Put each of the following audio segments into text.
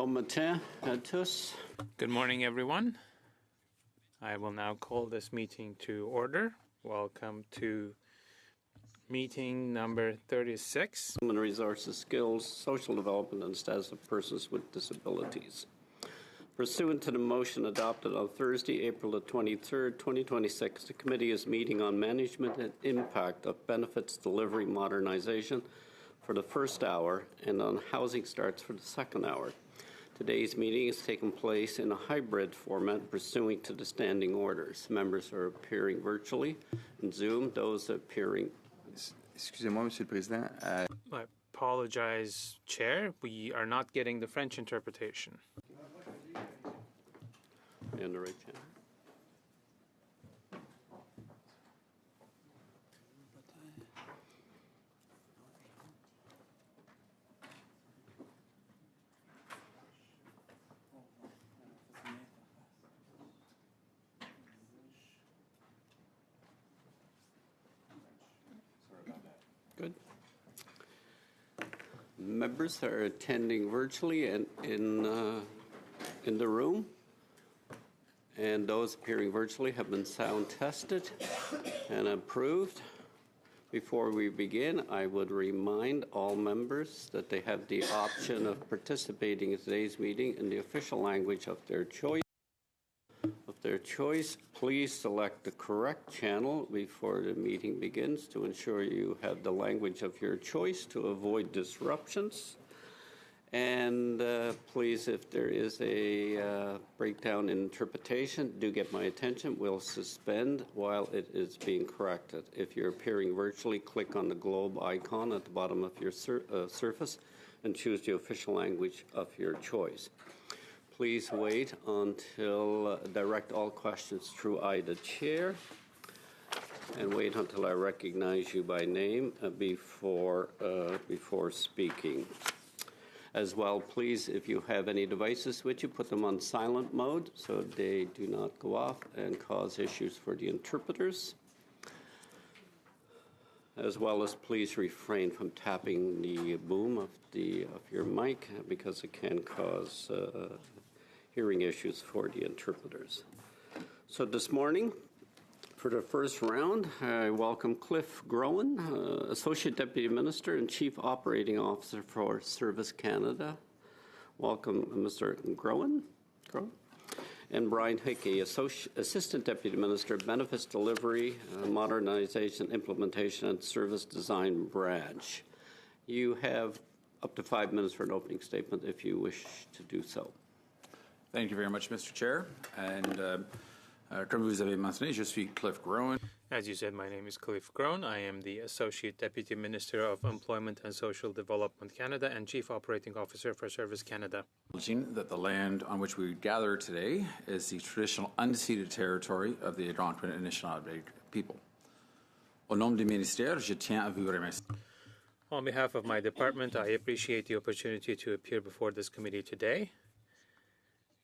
Bon matin à tous. Good morning, everyone. I will now call this meeting to order. Welcome to meeting number 36. Human resources, skills, social development, and status of persons with disabilities. Pursuant to the motion adopted on Thursday, April the 23rd, 2026, the committee is meeting on management and impact of benefits delivery modernization for the first hour and on housing starts for the second hour. Today's meeting is taking place in a hybrid format pursuant to the standing orders. Members are appearing virtually in Zoom, those appearing. Excusez-moi, Monsieur le Président. I apologize, Chair. We are not getting the French interpretation. In the right channel. Good. Members that are attending virtually and in the room, and those appearing virtually have been sound tested and approved. Before we begin, I would remind all members that they have the option of participating in today's meeting in the official language of their choice. Please select the correct channel before the meeting begins to ensure you have the language of your choice to avoid disruptions. And please, if there is a breakdown in interpretation, do get my attention. We'll suspend while it is being corrected. If you're appearing virtually, click on the globe icon at the bottom of your surface and choose the official language of your choice. Please wait until direct all questions through I, the chair, and wait until I recognize you by name before speaking. As well, please, if you have any devices with you, put them on silent mode so they do not go off and cause issues for the interpreters. As well as please refrain from tapping the boom of your mic because it can cause hearing issues for the interpreters. So this morning, for the first round, I welcome Cliff Groen, Associate Deputy Minister and Chief Operating Officer for Service Canada. Welcome, Mr. Groen. And Brian Hickey, Assistant Deputy Minister, Benefits Delivery, Modernization, Implementation, and Service Design Branch. You have up to 5 minutes for an opening statement if you wish to do so. Thank you very much, Mr. Chair. And comme vous avez mentionné, je suis Cliff Groen. As you said, my name is Cliff Groen. I am the Associate Deputy Minister of Employment and Social Development Canada and Chief Operating Officer for Service Canada. That the land on which we gather today is the traditional unceded territory of the Algonquin and Anishinaabe people. Au nom du ministère, je tiens à vous remercier. On behalf of my department, I appreciate the opportunity to appear before this committee today.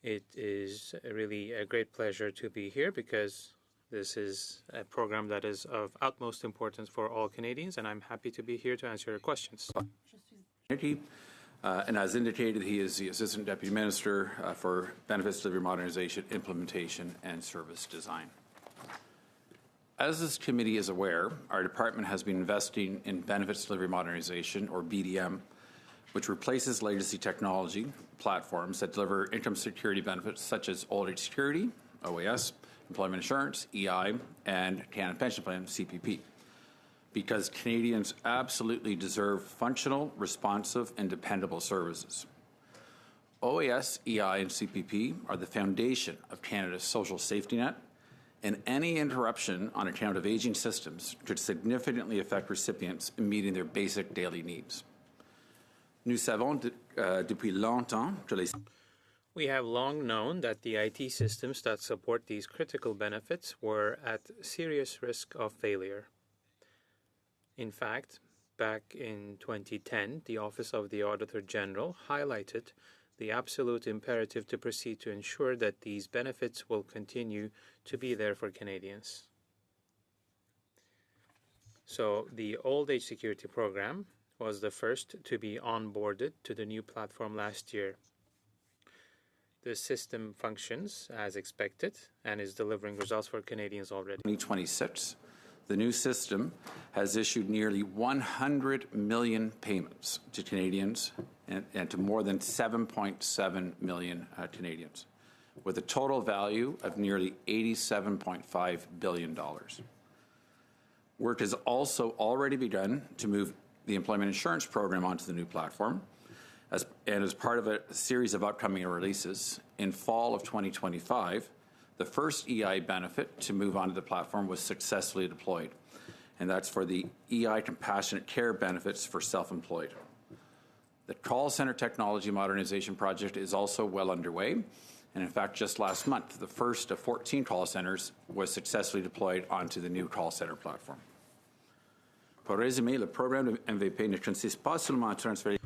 It is really a great pleasure to be here because this is a program that is of utmost importance for all Canadians, and I'm happy to be here to answer your questions. And as indicated, he is the Assistant Deputy Minister for Benefits Delivery Modernization, Implementation, and Service Design. As this committee is aware, our department has been investing in Benefits Delivery Modernization, or BDM, which replaces legacy technology platforms that deliver income security benefits such as old age security, OAS, employment insurance, EI, and Canada Pension Plan, CPP. Because Canadians absolutely deserve functional, responsive, and dependable services. OAS, EI, and CPP are the foundation of Canada's social safety net, and any interruption on account of aging systems could significantly affect recipients in meeting their basic daily needs. Nous savons depuis longtemps que les... We have long known that the IT systems that support these critical benefits were at serious risk of failure. In fact, back in 2010, the Office of the Auditor General highlighted the absolute imperative to proceed to ensure that these benefits will continue to be there for Canadians. So the Old Age Security Program was the first to be onboarded to the new platform last year. The system functions as expected and is delivering results for Canadians already. 2026, the new system has issued nearly 100 million payments to Canadians and to more than 7.7 million Canadians, with a total value of nearly $87.5 billion. Work has also already begun to move the employment insurance program onto the new platform, as part of a series of upcoming releases. In fall of 2025, the first EI benefit to move onto the platform was successfully deployed, and that's for the EI Compassionate Care benefits for self-employed. The call center technology modernization project is also well underway, and in fact, just last month, the first of 14 call centers was successfully deployed onto the new call center platform. Pour résumer, le programme de MVP ne consiste pas seulement à transférer.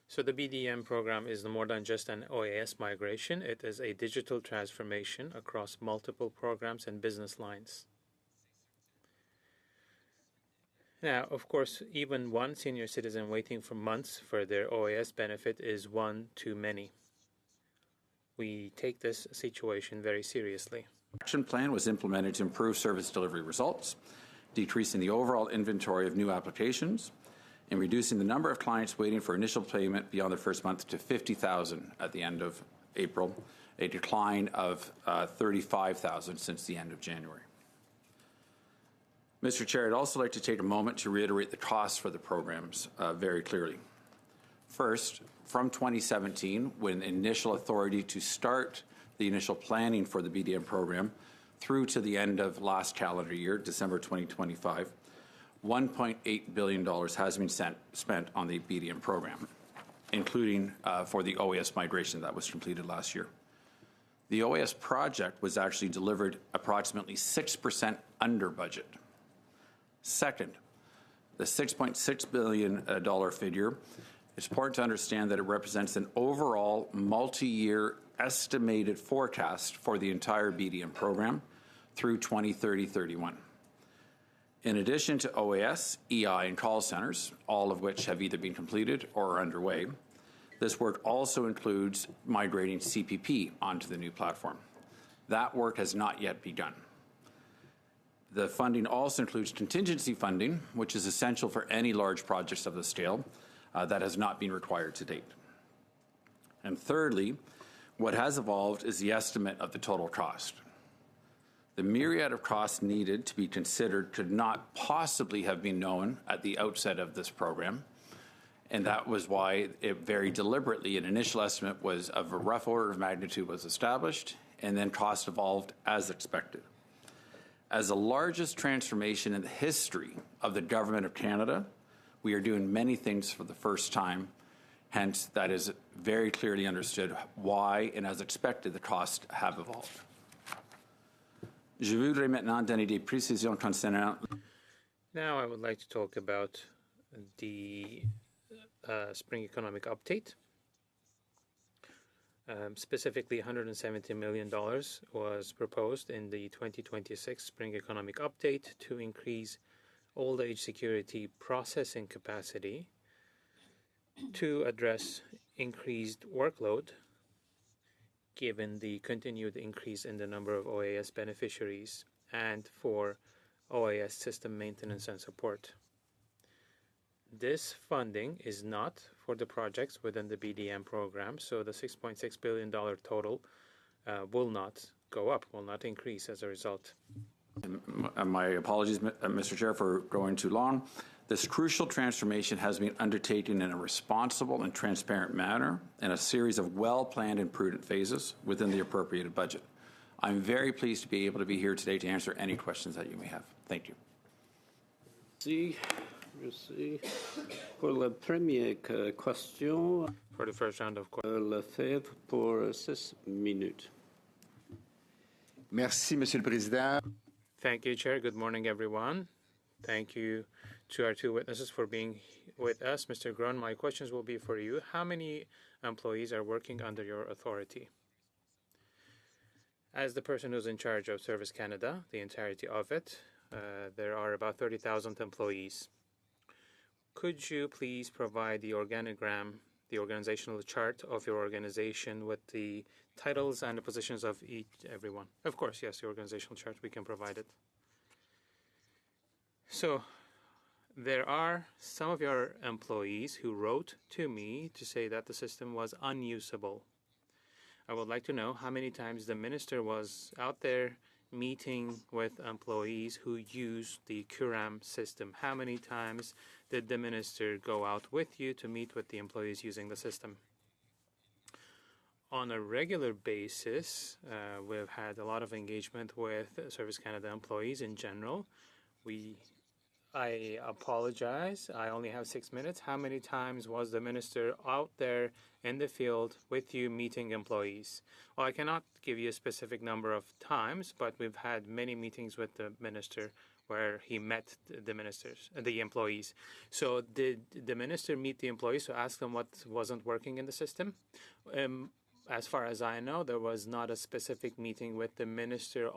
So the BDM program is more than just an OAS migration. It is a digital transformation across multiple programs and business lines. Now, of course, even one senior citizen waiting for months for their OAS benefit is one too many. We take this situation very seriously. Action plan was implemented to improve service delivery results, decreasing the overall inventory of new applications, and reducing the number of clients waiting for initial payment beyond the first month to 50,000 at the end of April, a decline of 35,000 since the end of January. Mr. Chair, I'd also like to take a moment to reiterate the costs for the programs very clearly. First, from 2017, when initial authority to start the initial planning for the BDM program through to the end of last calendar year, December 2025, $1.8 billion has been spent on the BDM program, including for the OAS migration that was completed last year. The OAS project was actually delivered approximately 6% under budget. Second, the $6.6 billion figure, it's important to understand that it represents an overall multi-year estimated forecast for the entire BDM program through 2030-31. In addition to OAS, EI, and call centers, all of which have either been completed or are underway, this work also includes migrating CPP onto the new platform. That work has not yet begun. The funding also includes contingency funding, which is essential for any large projects of this scale that has not been required to date. And thirdly, what has evolved is the estimate of the total cost. The myriad of costs needed to be considered could not possibly have been known at the outset of this program, and that was why it very deliberately, an initial estimate was of a rough order of magnitude was established, and then cost evolved as expected. As the largest transformation in the history of the Government of Canada, we are doing many things for the first time. Hence, that is very clearly understood why, and as expected, the costs have evolved. Je voudrais maintenant donner des précisions concernant. Now I would like to talk about the spring economic update. Specifically, $170 million was proposed in the 2026 spring economic update to increase old age security processing capacity to address increased workload given the continued increase in the number of OAS beneficiaries and for OAS system maintenance and support. This funding is not for the projects within the BDM program, so the $6.6 billion total will not go up, will not increase as a result. My apologies, Mr. Chair, for going too long. This crucial transformation has been undertaken in a responsible and transparent manner in a series of well-planned and prudent phases within the appropriated budget. I'm very pleased to be able to be here today to answer any questions that you may have. Thank you. Merci. Pour la première question, For the first round of questions, Lefebvre pour 6 minutes. Merci, Monsieur le Président. thank you, Chair. Good morning, everyone. Thank you to our two witnesses for being with us. Mr. Grun, my questions will be for you. How many employees are working under your authority? As the person who's in charge of Service Canada, the entirety of it, there are about 30,000 employees. Could you please provide the organogram the organizational chart of your organization with the titles and the positions of everyone. Of course, yes, the organizational chart, we can provide it. So there are some of your employees who wrote to me to say that the system was unusable. I would like to know how many times the minister was out there meeting with employees who use the Curam system. How many times did the minister go out with you to meet with the employees using the system? On a regular basis, we've had a lot of engagement with Service Canada employees in general. I apologize. I only have 6 minutes. How many times was the minister out there in the field with you meeting employees? Well, I cannot give you a specific number of times, but we've had many meetings with the minister where he met the employees. So did the minister meet the employees to ask them what wasn't working in the system? As far as I know, there was not a specific meeting with the minister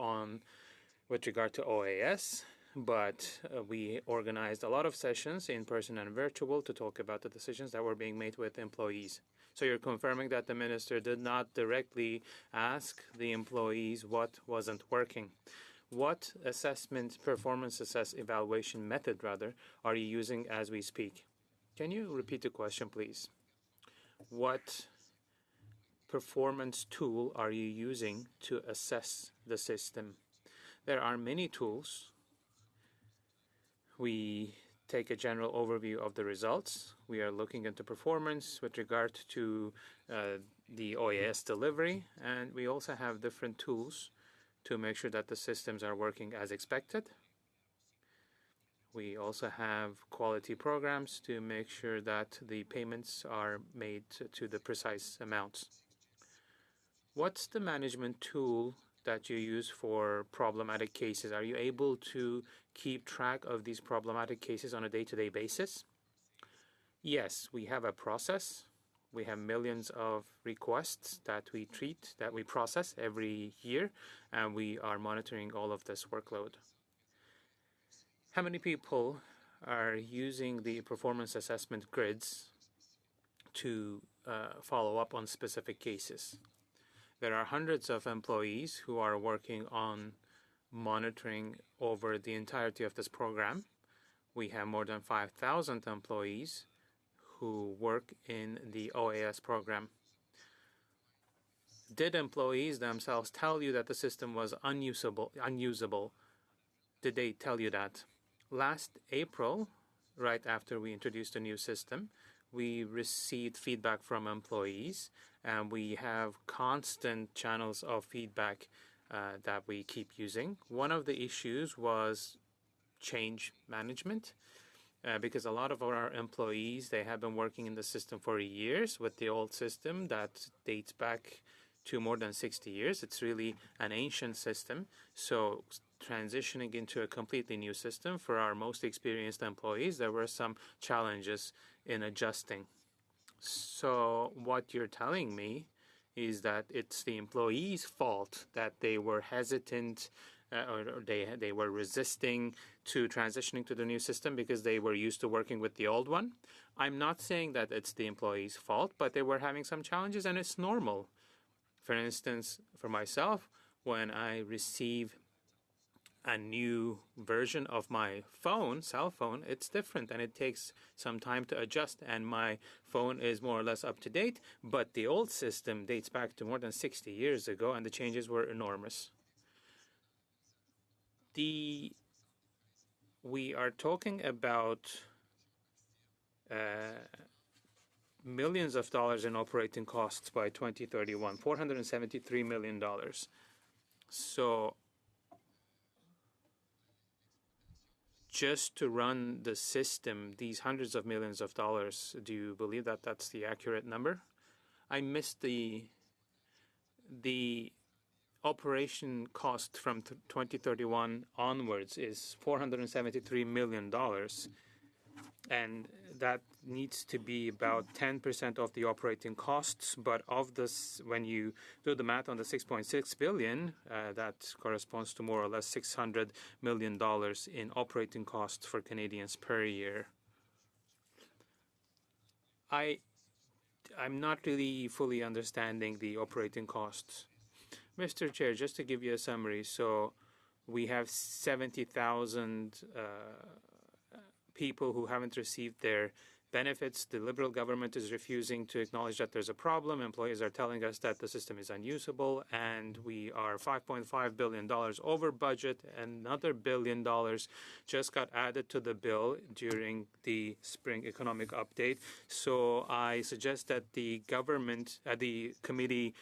with regard to OAS. But we organized a lot of sessions in person and virtual to talk about the decisions that were being made with employees. So you're confirming that the minister did not directly ask the employees what wasn't working. What performance evaluation method, are you using as we speak? Can you repeat the question, please? What performance tool are you using to assess the system? There are many tools. We take a general overview of the results. We are looking into performance with regard to the OAS delivery, and we also have different tools to make sure that the systems are working as expected. We also have quality programs to make sure that the payments are made to the precise amounts. What's the management tool that you use for problematic cases? Are you able to keep track of these problematic cases on a day-to-day basis? Yes, we have a process. We have millions of requests that we process every year, and we are monitoring all of this workload. How many people are using the performance assessment grids to follow up on specific cases? There are hundreds of employees who are working on monitoring over the entirety of this program. We have more than 5,000 employees who work in the OAS program. Did employees themselves tell you that the system was unusable? Did they tell you that? Last April, right after we introduced a new system, we received feedback from employees, and we have constant channels of feedback that we keep using. One of the issues was change management, because a lot of our employees, they have been working in the system for years with the old system that dates back to more than 60 years. It's really an ancient system. So transitioning into a completely new system for our most experienced employees, there were some challenges in adjusting. So what you're telling me is that it's the employees' fault that they were hesitant or they were resisting to transitioning to the new system because they were used to working with the old one. I'm not saying that it's the employees' fault, but they were having some challenges, and it's normal. For instance, for myself, when I receive a new version of my cell phone, it's different, and it takes some time to adjust, and my phone is more or less up to date, but the old system dates back to more than 60 years ago, and the changes were enormous. We are talking about millions of dollars in operating costs by 2031, $473 million. So just to run the system, these hundreds of millions of dollars, do you believe that that's the accurate number? I missed the operation cost from 2031 onwards is $473 million. And that needs to be about 10% of the operating costs. But of this, when you do the math on the 6.6 billion, that corresponds to more or less $600 million in operating costs for Canadians per year. I I'm not really fully understanding the operating costs. Mr. Chair, just to give you a summary, so we have 70,000 people who haven't received their benefits. The Liberal government is refusing to acknowledge that there's a problem. Employees are telling us that the system is unusable, and we are $5.5 billion over budget. Another $1 billion just got added to the bill during the spring economic update. So I suggest that the government, the committee,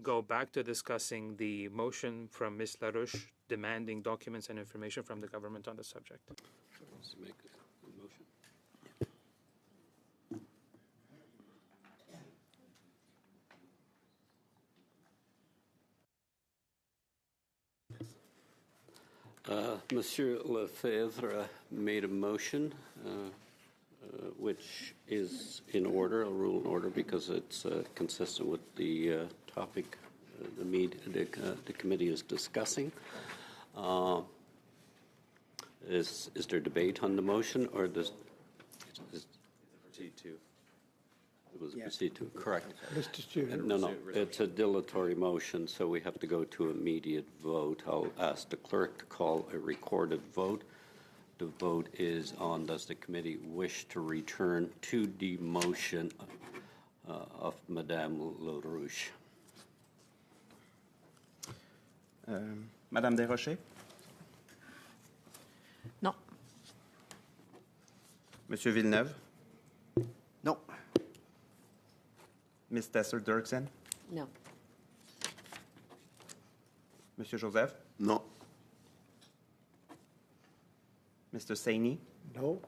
go back to discussing the motion from Ms. LaRouche demanding documents and information from the government on the subject. Let's make a motion. Monsieur Lefebvre made a motion, which is in order, a rule in order, because it's consistent with the topic the committee is discussing. Is there debate on the motion, or does Proceed to. it was proceed to? Correct. Mr. Chair. No, it's a dilatory motion, so we have to go to immediate vote. I'll ask the clerk to call a recorded vote. The vote is on, does the committee wish to return to the motion of Madame LaRouche? Madame Desrochers? Non. Monsieur Villeneuve? No. Ms. Tesser-Dirksen? No. Monsieur Joseph? No. Mr. Saini? No.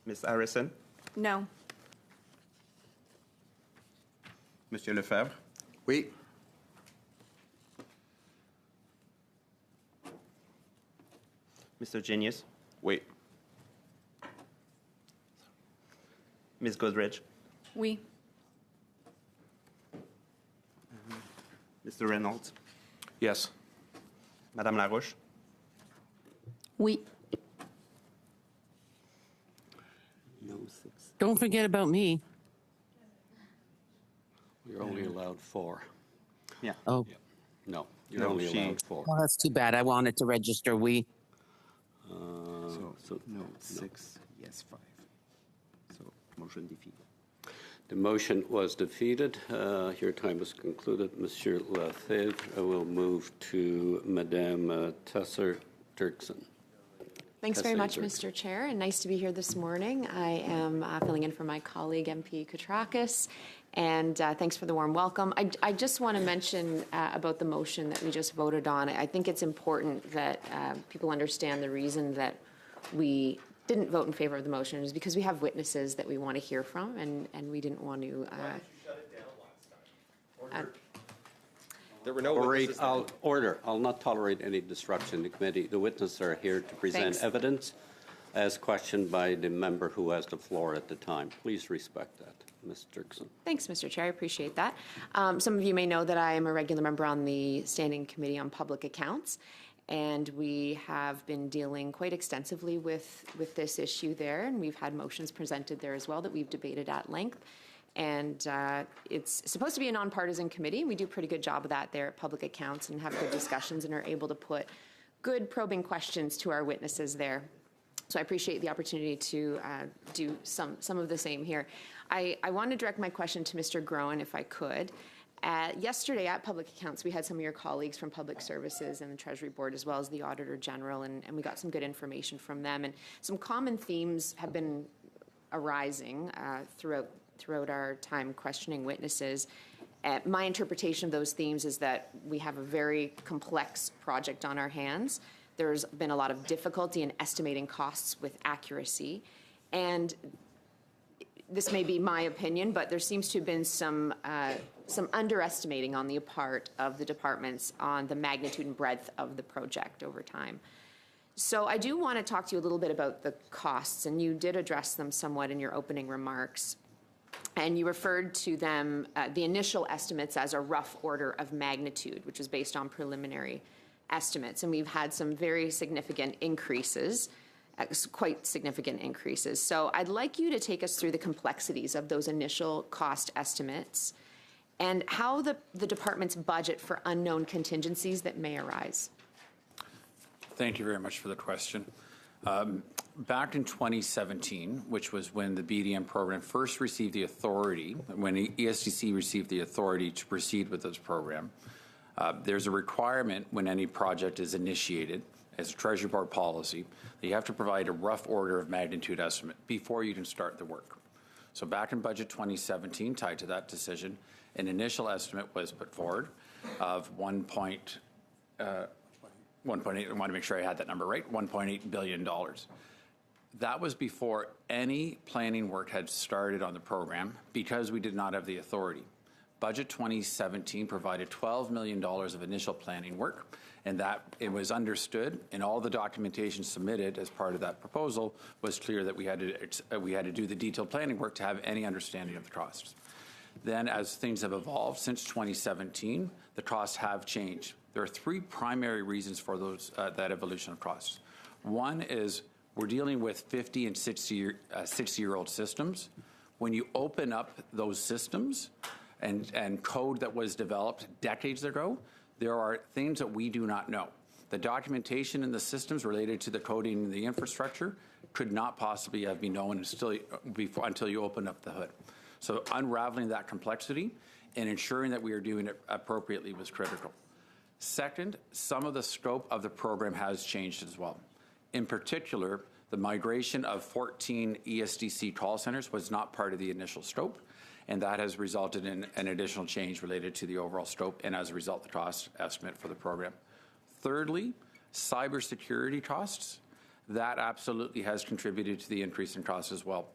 Ms. Harrison? No. Monsieur Lefebvre? Oui. Mr. Genius? Wait. Ms. Goodrich? Oui. Mr. Reynolds? Yes. Madame Larouche? Oui. No, 6. Don't forget about me. You're only allowed 4. Yeah. Oh, No, you're No, only she- allowed 4. well, that's too bad. I wanted to register we. So, no, 6, yes, 5. So, motion defeated. The motion was defeated. Your time is concluded. Monsieur Lefebvre, I will move to Madame Tesser-Dirksen. Thanks very much, Dirksen. Mr. Chair, and nice to be here this morning. I am filling in for my colleague, MP Koutrakis, and thanks for the warm welcome. I just want to mention about the motion that we just voted on. I think it's important that people understand the reason that we didn't vote in favor of the motion is because we have witnesses that we want to hear from, and we didn't want to. There were no witnesses. I'll not tolerate any disruption in the committee. The witnesses are here to present Thanks. evidence as questioned by the member who has the floor at the time. Please respect that, Ms. Dirksen. Thanks, Mr. Chair. I appreciate that. Some of you may know that I am a regular member on the Standing Committee on Public Accounts, and we have been dealing quite extensively with this issue there, and we've had motions presented there as well that we've debated at length. And it's supposed to be a nonpartisan committee. We do a pretty good job of that there at Public Accounts and have good discussions and are able to put good probing questions to our witnesses there. So I appreciate the opportunity to do some of the same here. I want to direct my question to Mr. Groen, if I could. Yesterday at Public Accounts, we had some of your colleagues from Public Services and the Treasury Board, as well as the Auditor General, and we got some good information from them. And some common themes have been arising throughout our time questioning witnesses. My interpretation of those themes is that we have a very complex project on our hands. There's been a lot of difficulty in estimating costs with accuracy. And this may be my opinion, but there seems to have been some underestimating on the part of the departments on the magnitude and breadth of the project over time. So I do want to talk to you a little bit about the costs, and you did address them somewhat in your opening remarks. And you referred to them, the initial estimates, as a rough order of magnitude, which is based on preliminary estimates. And we've had some very significant increases quite significant increases. So I'd like you to take us through the complexities of those initial cost estimates and how the department's budget for unknown contingencies that may arise. Thank you very much for the question. Back in 2017, which was when the BDM program first received the authority, when ESDC received the authority to proceed with this program, there's a requirement when any project is initiated as a Treasury Board policy that you have to provide a rough order of magnitude estimate before you can start the work. So back in budget 2017, tied to that decision, an initial estimate was put forward of 1.8, I want to make sure I had that number right, $1.8 billion. That was before any planning work had started on the program because we did not have the authority. Budget 2017 provided $12 million of initial planning work, and that it was understood, and all the documentation submitted as part of that proposal was clear that we had to do the detailed planning work to have any understanding of the costs. Then, as things have evolved since 2017, the costs have changed. There are three primary reasons for those that evolution of costs. One is we're dealing with 50 and 60-year-old systems. When you open up those systems and code that was developed decades ago, there are things that we do not know. The documentation in the systems related to the coding and the infrastructure could not possibly have been known until you open up the hood. So unraveling that complexity and ensuring that we are doing it appropriately was critical. Second, some of the scope of the program has changed as well. In particular, the migration of 14 ESDC call centers was not part of the initial scope, and that has resulted in an additional change related to the overall scope and, as a result, the cost estimate for the program. Thirdly, cybersecurity costs. That absolutely has contributed to the increase in costs as well.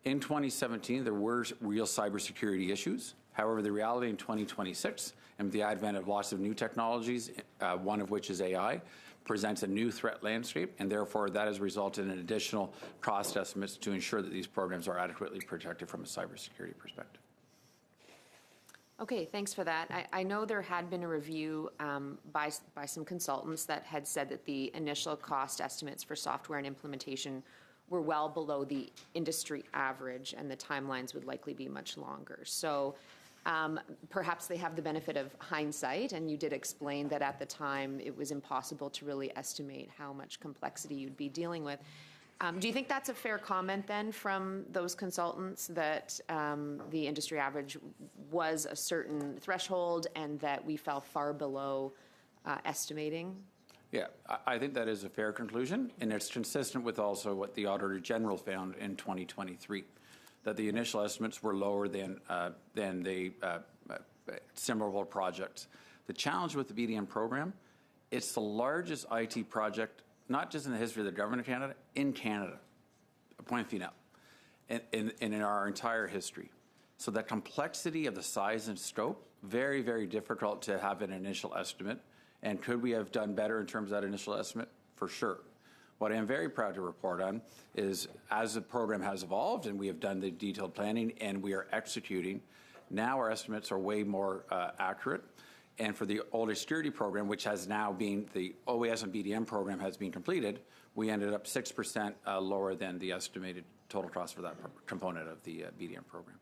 In 2017, there were real cybersecurity issues. However, the reality in 2026, and with the advent of lots of new technologies, one of which is AI, presents a new threat landscape, and therefore that has resulted in additional cost estimates to ensure that these programs are adequately protected from a cybersecurity perspective. Okay, thanks for that. I know there had been a review by some consultants that had said that the initial cost estimates for software and implementation were well below the industry average, and the timelines would likely be much longer. So perhaps they have the benefit of hindsight, and you did explain that at the time it was impossible to really estimate how much complexity you'd be dealing with. Do you think that's a fair comment then from those consultants, that the industry average was a certain threshold and that we fell far below estimating? Yeah, I think that is a fair conclusion, and it's consistent with also what the Auditor General found in 2023, that the initial estimates were lower than the similar projects. The challenge with the BDM program, it's the largest IT project, not just in the history of the government of Canada, in Canada, point final, and in our entire history. So the complexity of the size and scope, very, very difficult to have an initial estimate. And could we have done better in terms of that initial estimate? For sure. What I am very proud to report on is, as the program has evolved and we have done the detailed planning and we are executing, now our estimates are way more accurate. And for the older security program, which has now been, the OAS and BDM program has been completed, we ended up 6% lower than the estimated total cost for that component of the BDM program.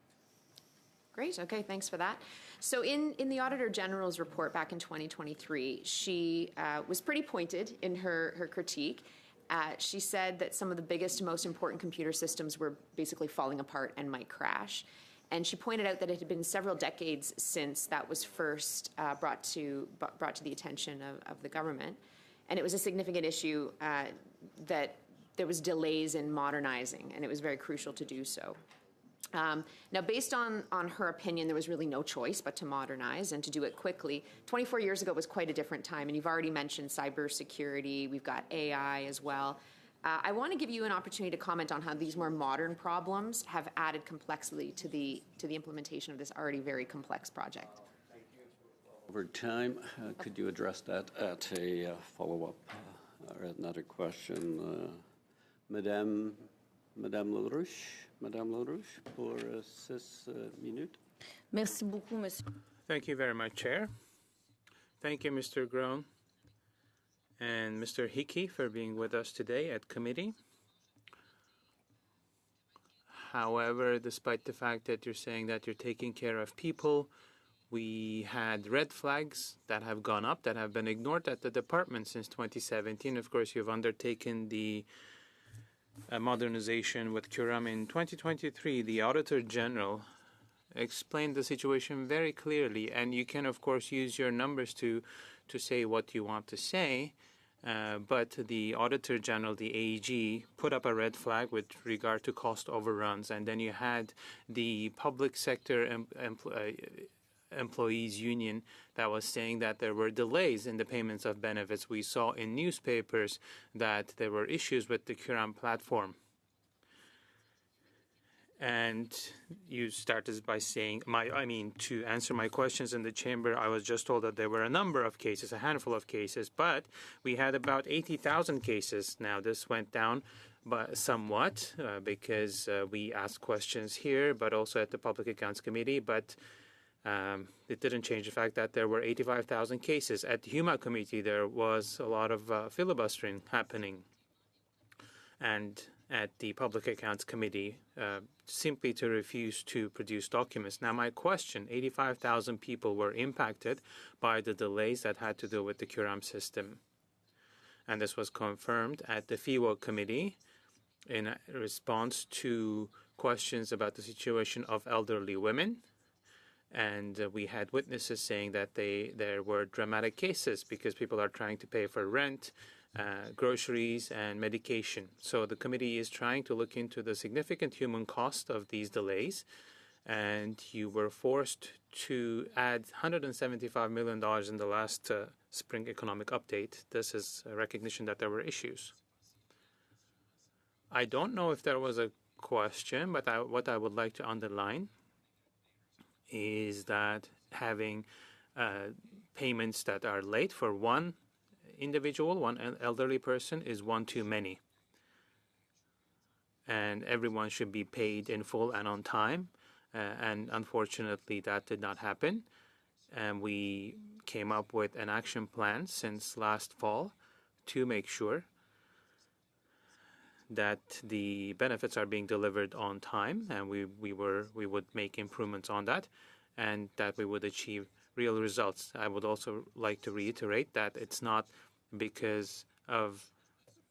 Great. Okay, thanks for that. So in the Auditor General's report back in 2023, she was pretty pointed in her critique. She said that some of the biggest and most important computer systems were basically falling apart and might crash. And she pointed out that it had been several decades since that was first brought to the attention of the government. And it was a significant issue that there was delays in modernizing, and it was very crucial to do so. Now, based on her opinion, there was really no choice but to modernize and to do it quickly. 24 years ago was quite a different time, and you've already mentioned cybersecurity. We've got AI as well. I want to give you an opportunity to comment on how these more modern problems have added complexity to the implementation of this already very complex project. Over time, could you address that at a follow-up or another question? Madame Larouche, pour 6 minutes. Merci beaucoup, monsieur. Thank you very much, Chair. Thank you, Mr. Groen and Mr. Hickey, for being with us today at committee. However, despite the fact that you're saying that you're taking care of people, we had red flags that have gone up, that have been ignored at the department since 2017. Of course, you've undertaken the modernization with Curam. In 2023, the Auditor General explained the situation very clearly, and you can, of course, use your numbers to say what you want to say, but the Auditor General, the AG, put up a red flag with regard to cost overruns, and then you had the public sector employees union that was saying that there were delays in the payments of benefits. We saw in newspapers that there were issues with the Curam platform. And you started by saying, to answer my questions in the chamber, I was just told that there were a number of cases, a handful of cases, but we had about 80,000 cases. Now, this went down somewhat because we asked questions here, but also at the Public Accounts Committee, but it didn't change the fact that there were 85,000 cases. At the HUMA committee, there was a lot of filibustering happening. And at the Public Accounts Committee, simply to refuse to produce documents. Now, my question, 85,000 people were impacted by the delays that had to do with the Curam system. And this was confirmed at the FIWO committee in response to questions about the situation of elderly women. And we had witnesses saying that there were dramatic cases because people are trying to pay for rent, groceries, and medication. So the committee is trying to look into the significant human cost of these delays. And you were forced to add $175 million in the last spring economic update. This is a recognition that there were issues. I don't know if there was a question, but what I would like to underline is that having payments that are late for one individual, one elderly person, is one too many. And everyone should be paid in full and on time. And unfortunately, that did not happen. And we came up with an action plan since last fall to make sure that the benefits are being delivered on time, and we would make improvements on that, and that we would achieve real results. I would also like to reiterate that it's not because of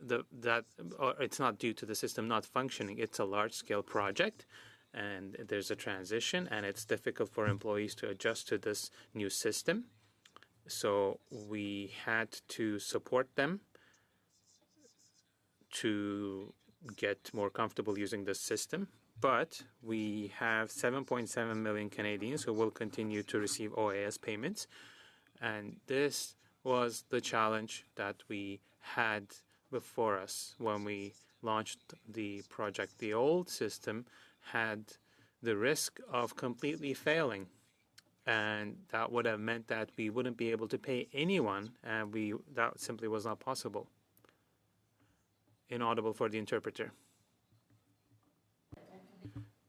it's not due to the system not functioning. It's a large-scale project, and there's a transition, and it's difficult for employees to adjust to this new system. So we had to support them to get more comfortable using this system. But we have 7.7 million Canadians who will continue to receive OAS payments. And this was the challenge that we had before us when we launched the project. The old system had the risk of completely failing. And that would have meant that we wouldn't be able to pay anyone, and that simply was not possible. Inaudible for the interpreter.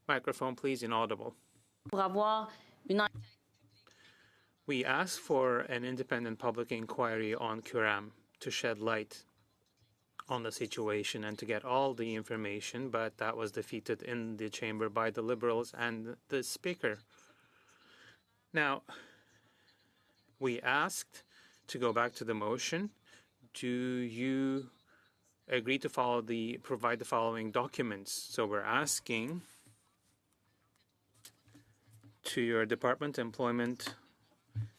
Microphone, please, inaudible. We asked for an independent public inquiry on Curam to shed light on the situation and to get all the information, but that was defeated in the chamber by the Liberals and the Speaker. Now, we asked to go back to the motion. Do you agree to provide the following documents? So we're asking to your Department, Employment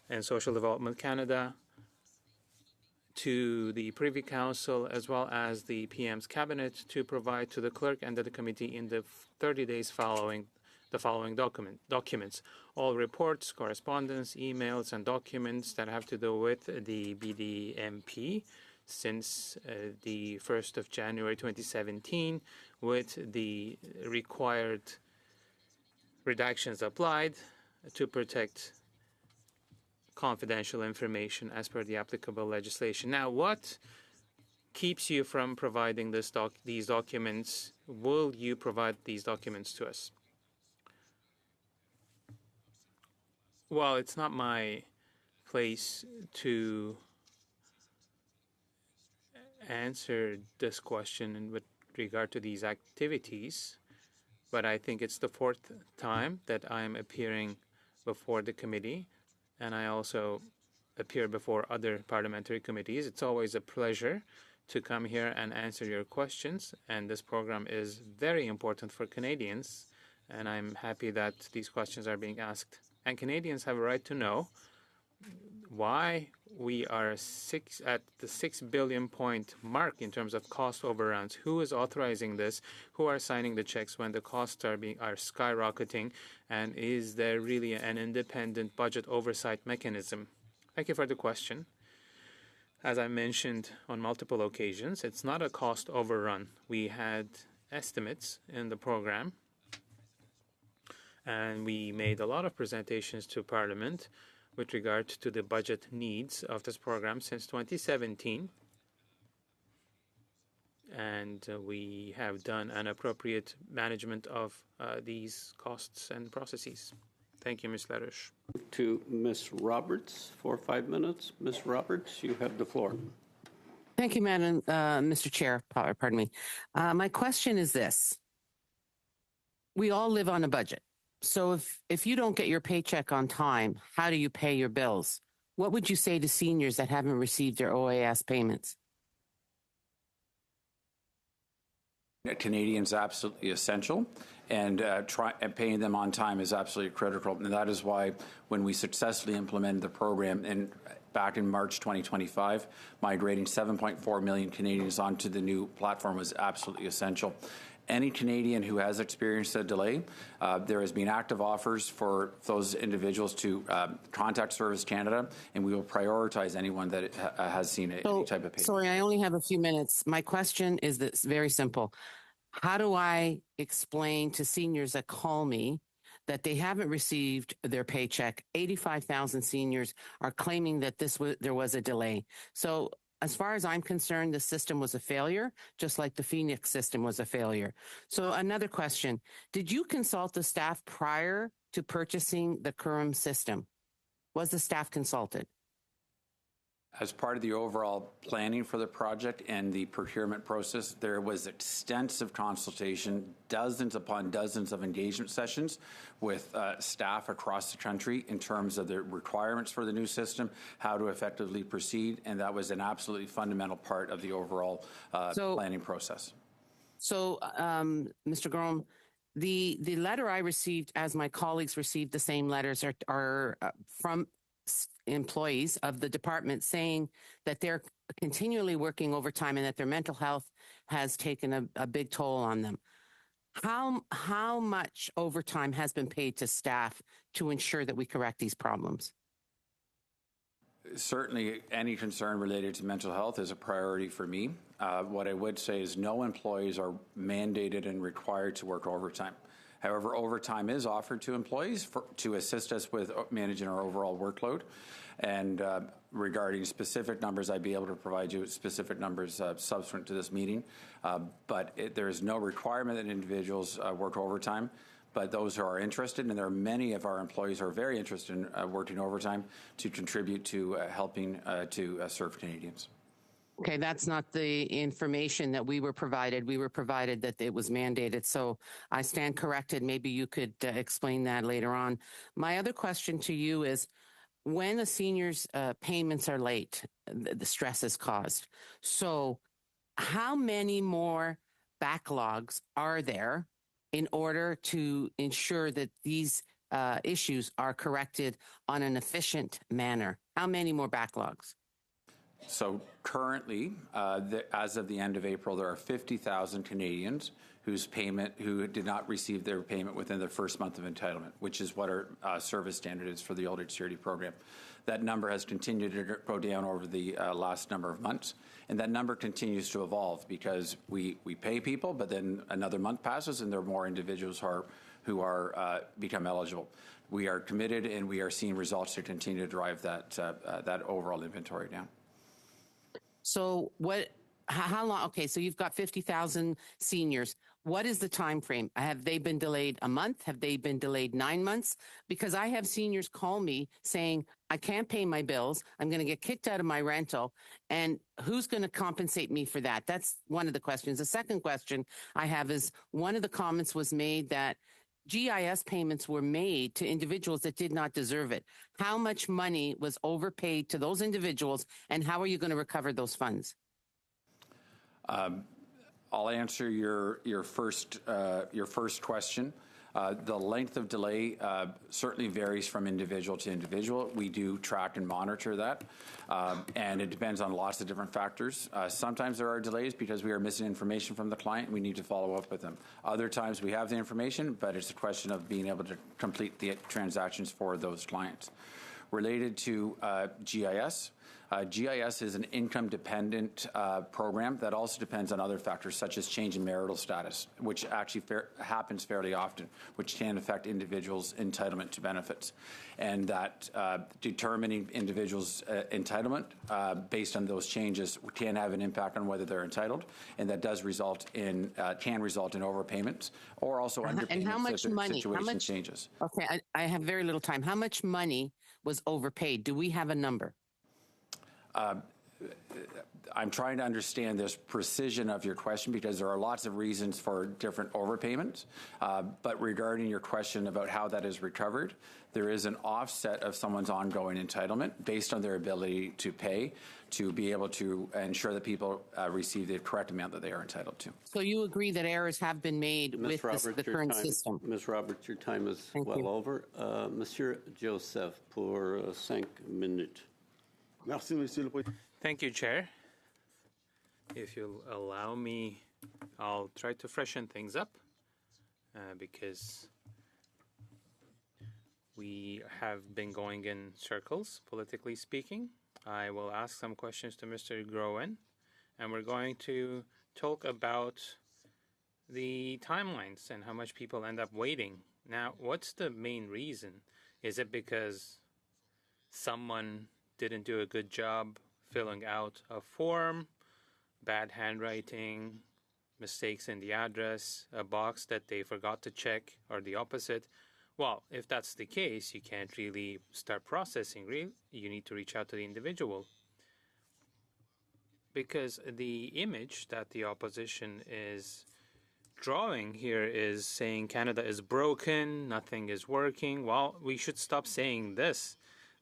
and Social Development Canada, to the Privy Council, as well as the PM's Cabinet, to provide to the clerk and to the committee in the 30 days following the following documents: all reports, correspondence, emails, and documents that have to do with the BDMP since the 1st of January 2017, with the required redactions applied to protect confidential information as per the applicable legislation. Now, what keeps you from providing these documents? Will you provide these documents to us? Well, it's not my place to answer this question with regard to these activities. but I think it's the fourth time that I'm appearing before the committee, and I also appear before other parliamentary committees. It's always a pleasure to come here and answer your questions, and this program is very important for Canadians, and I'm happy that these questions are being asked. And Canadians have a right to know why we are at the 6 billion point mark in terms of cost overruns. Who is authorizing this? Who are signing the checks when the costs are skyrocketing? And is there really an independent budget oversight mechanism? Thank you for the question. As I mentioned on multiple occasions, it's not a cost overrun. We had estimates in the program, and we made a lot of presentations to Parliament with regard to the budget needs of this program since 2017. And we have done an appropriate management of these costs and processes. Thank you, Ms. Larouche. To Ms. Roberts for 5 minutes. Ms. Roberts, you have the floor. Thank you, Madam Mr. Chair. Pardon me. My question is this. We all live on a budget. So if you don't get your paycheck on time, how do you pay your bills? What would you say to seniors that haven't received their OAS payments? Canadians absolutely essential, and paying them on time is absolutely critical. And that is why when we successfully implemented the program back in March 2025, migrating 7.4 million Canadians onto the new platform was absolutely essential. Any Canadian who has experienced a delay, there has been active offers for those individuals to contact Service Canada, and we will prioritize anyone that has seen any type of payment. Sorry, I only have a few minutes. My question is this, very simple. How do I explain to seniors that call me that they haven't received their paycheck? 85,000 seniors are claiming that there was a delay. So as far as I'm concerned, the system was a failure, just like the Phoenix system was a failure. So another question, did you consult the staff prior to purchasing the current system? Was the staff consulted? As part of the overall planning for the project and the procurement process, there was extensive consultation, dozens upon dozens of engagement sessions with staff across the country in terms of the requirements for the new system, how to effectively proceed, and that was an absolutely fundamental part of the overall planning process. So, Mr. Grom, the letter I received, as my colleagues received the same letters, are from employees of the department saying that they're continually working overtime and that their mental health has taken a big toll on them. How much overtime has been paid to staff to ensure that we correct these problems? Certainly, any concern related to mental health is a priority for me. What I would say is no employees are mandated and required to work overtime. However, overtime is offered to employees to assist us with managing our overall workload. And regarding specific numbers, I'd be able to provide you with specific numbers subsequent to this meeting. But there is no requirement that individuals work overtime. But those who are interested, and there are many of our employees who are very interested in working overtime to contribute to helping to serve Canadians. Okay, that's not the information that we were provided. We were provided that it was mandated. So I stand corrected. Maybe you could explain that later on. My other question to you is, when a senior's payments are late, the stress is caused. So how many more backlogs are there in order to ensure that these issues are corrected on an efficient manner? How many more backlogs? So currently, as of the end of April, there are 50,000 Canadians who did not receive their payment within their first month of entitlement, which is what our service standard is for the Old Age Security Program. That number has continued to go down over the last number of months, and that number continues to evolve because we pay people, but then another month passes and there are more individuals who are become eligible. We are committed and we are seeing results to continue to drive that overall inventory down. So what How long? Okay, so you've got 50,000 seniors. What is the time frame? Have they been delayed a month? Have they been delayed 9 months? Because I have seniors call me saying, I can't pay my bills. I'm going to get kicked out of my rental. And who's going to compensate me for that? That's one of the questions. The second question I have is one of the comments was made that GIS payments were made to individuals that did not deserve it. How much money was overpaid to those individuals, and how are you going to recover those funds? I'll answer your first question. The length of delay certainly varies from individual to individual. We do track and monitor that, and it depends on lots of different factors. Sometimes there are delays because we are missing information from the client. We need to follow up with them. Other times we have the information, but it's a question of being able to complete the transactions for those clients. Related to GIS, GIS is an income-dependent program that also depends on other factors, such as change in marital status, which actually happens fairly often, which can affect individuals' entitlement to benefits. And that determining individuals' entitlement based on those changes can have an impact on whether they're entitled, and that does result in can result in overpayments or also underpayments and how much if the money? situation changes. Okay, I have very little time. How much money was overpaid? Do we have a number? I'm trying to understand this precision of your question because there are lots of reasons for different overpayments. But regarding your question about how that is recovered, there is an offset of someone's ongoing entitlement based on their ability to pay to be able to ensure that people receive the correct amount that they are entitled to. So you agree that errors have been made with the current system? Ms. Roberts, your time is well over. Monsieur Joseph, pour 5 minutes. Merci, Monsieur le Président. Thank you, Chair. If you'll allow me, I'll try to freshen things up because we have been going in circles, politically speaking. I will ask some questions to Mr. Groen, and we're going to talk about the timelines and how much people end up waiting. Now, what's the main reason? Is it because someone didn't do a good job filling out a form, bad handwriting, mistakes in the address, a box that they forgot to check, or the opposite? Well, if that's the case, you can't really start processing. You need to reach out to the individual. Because the image that the opposition is drawing here is saying Canada is broken, nothing is working. Well, we should stop saying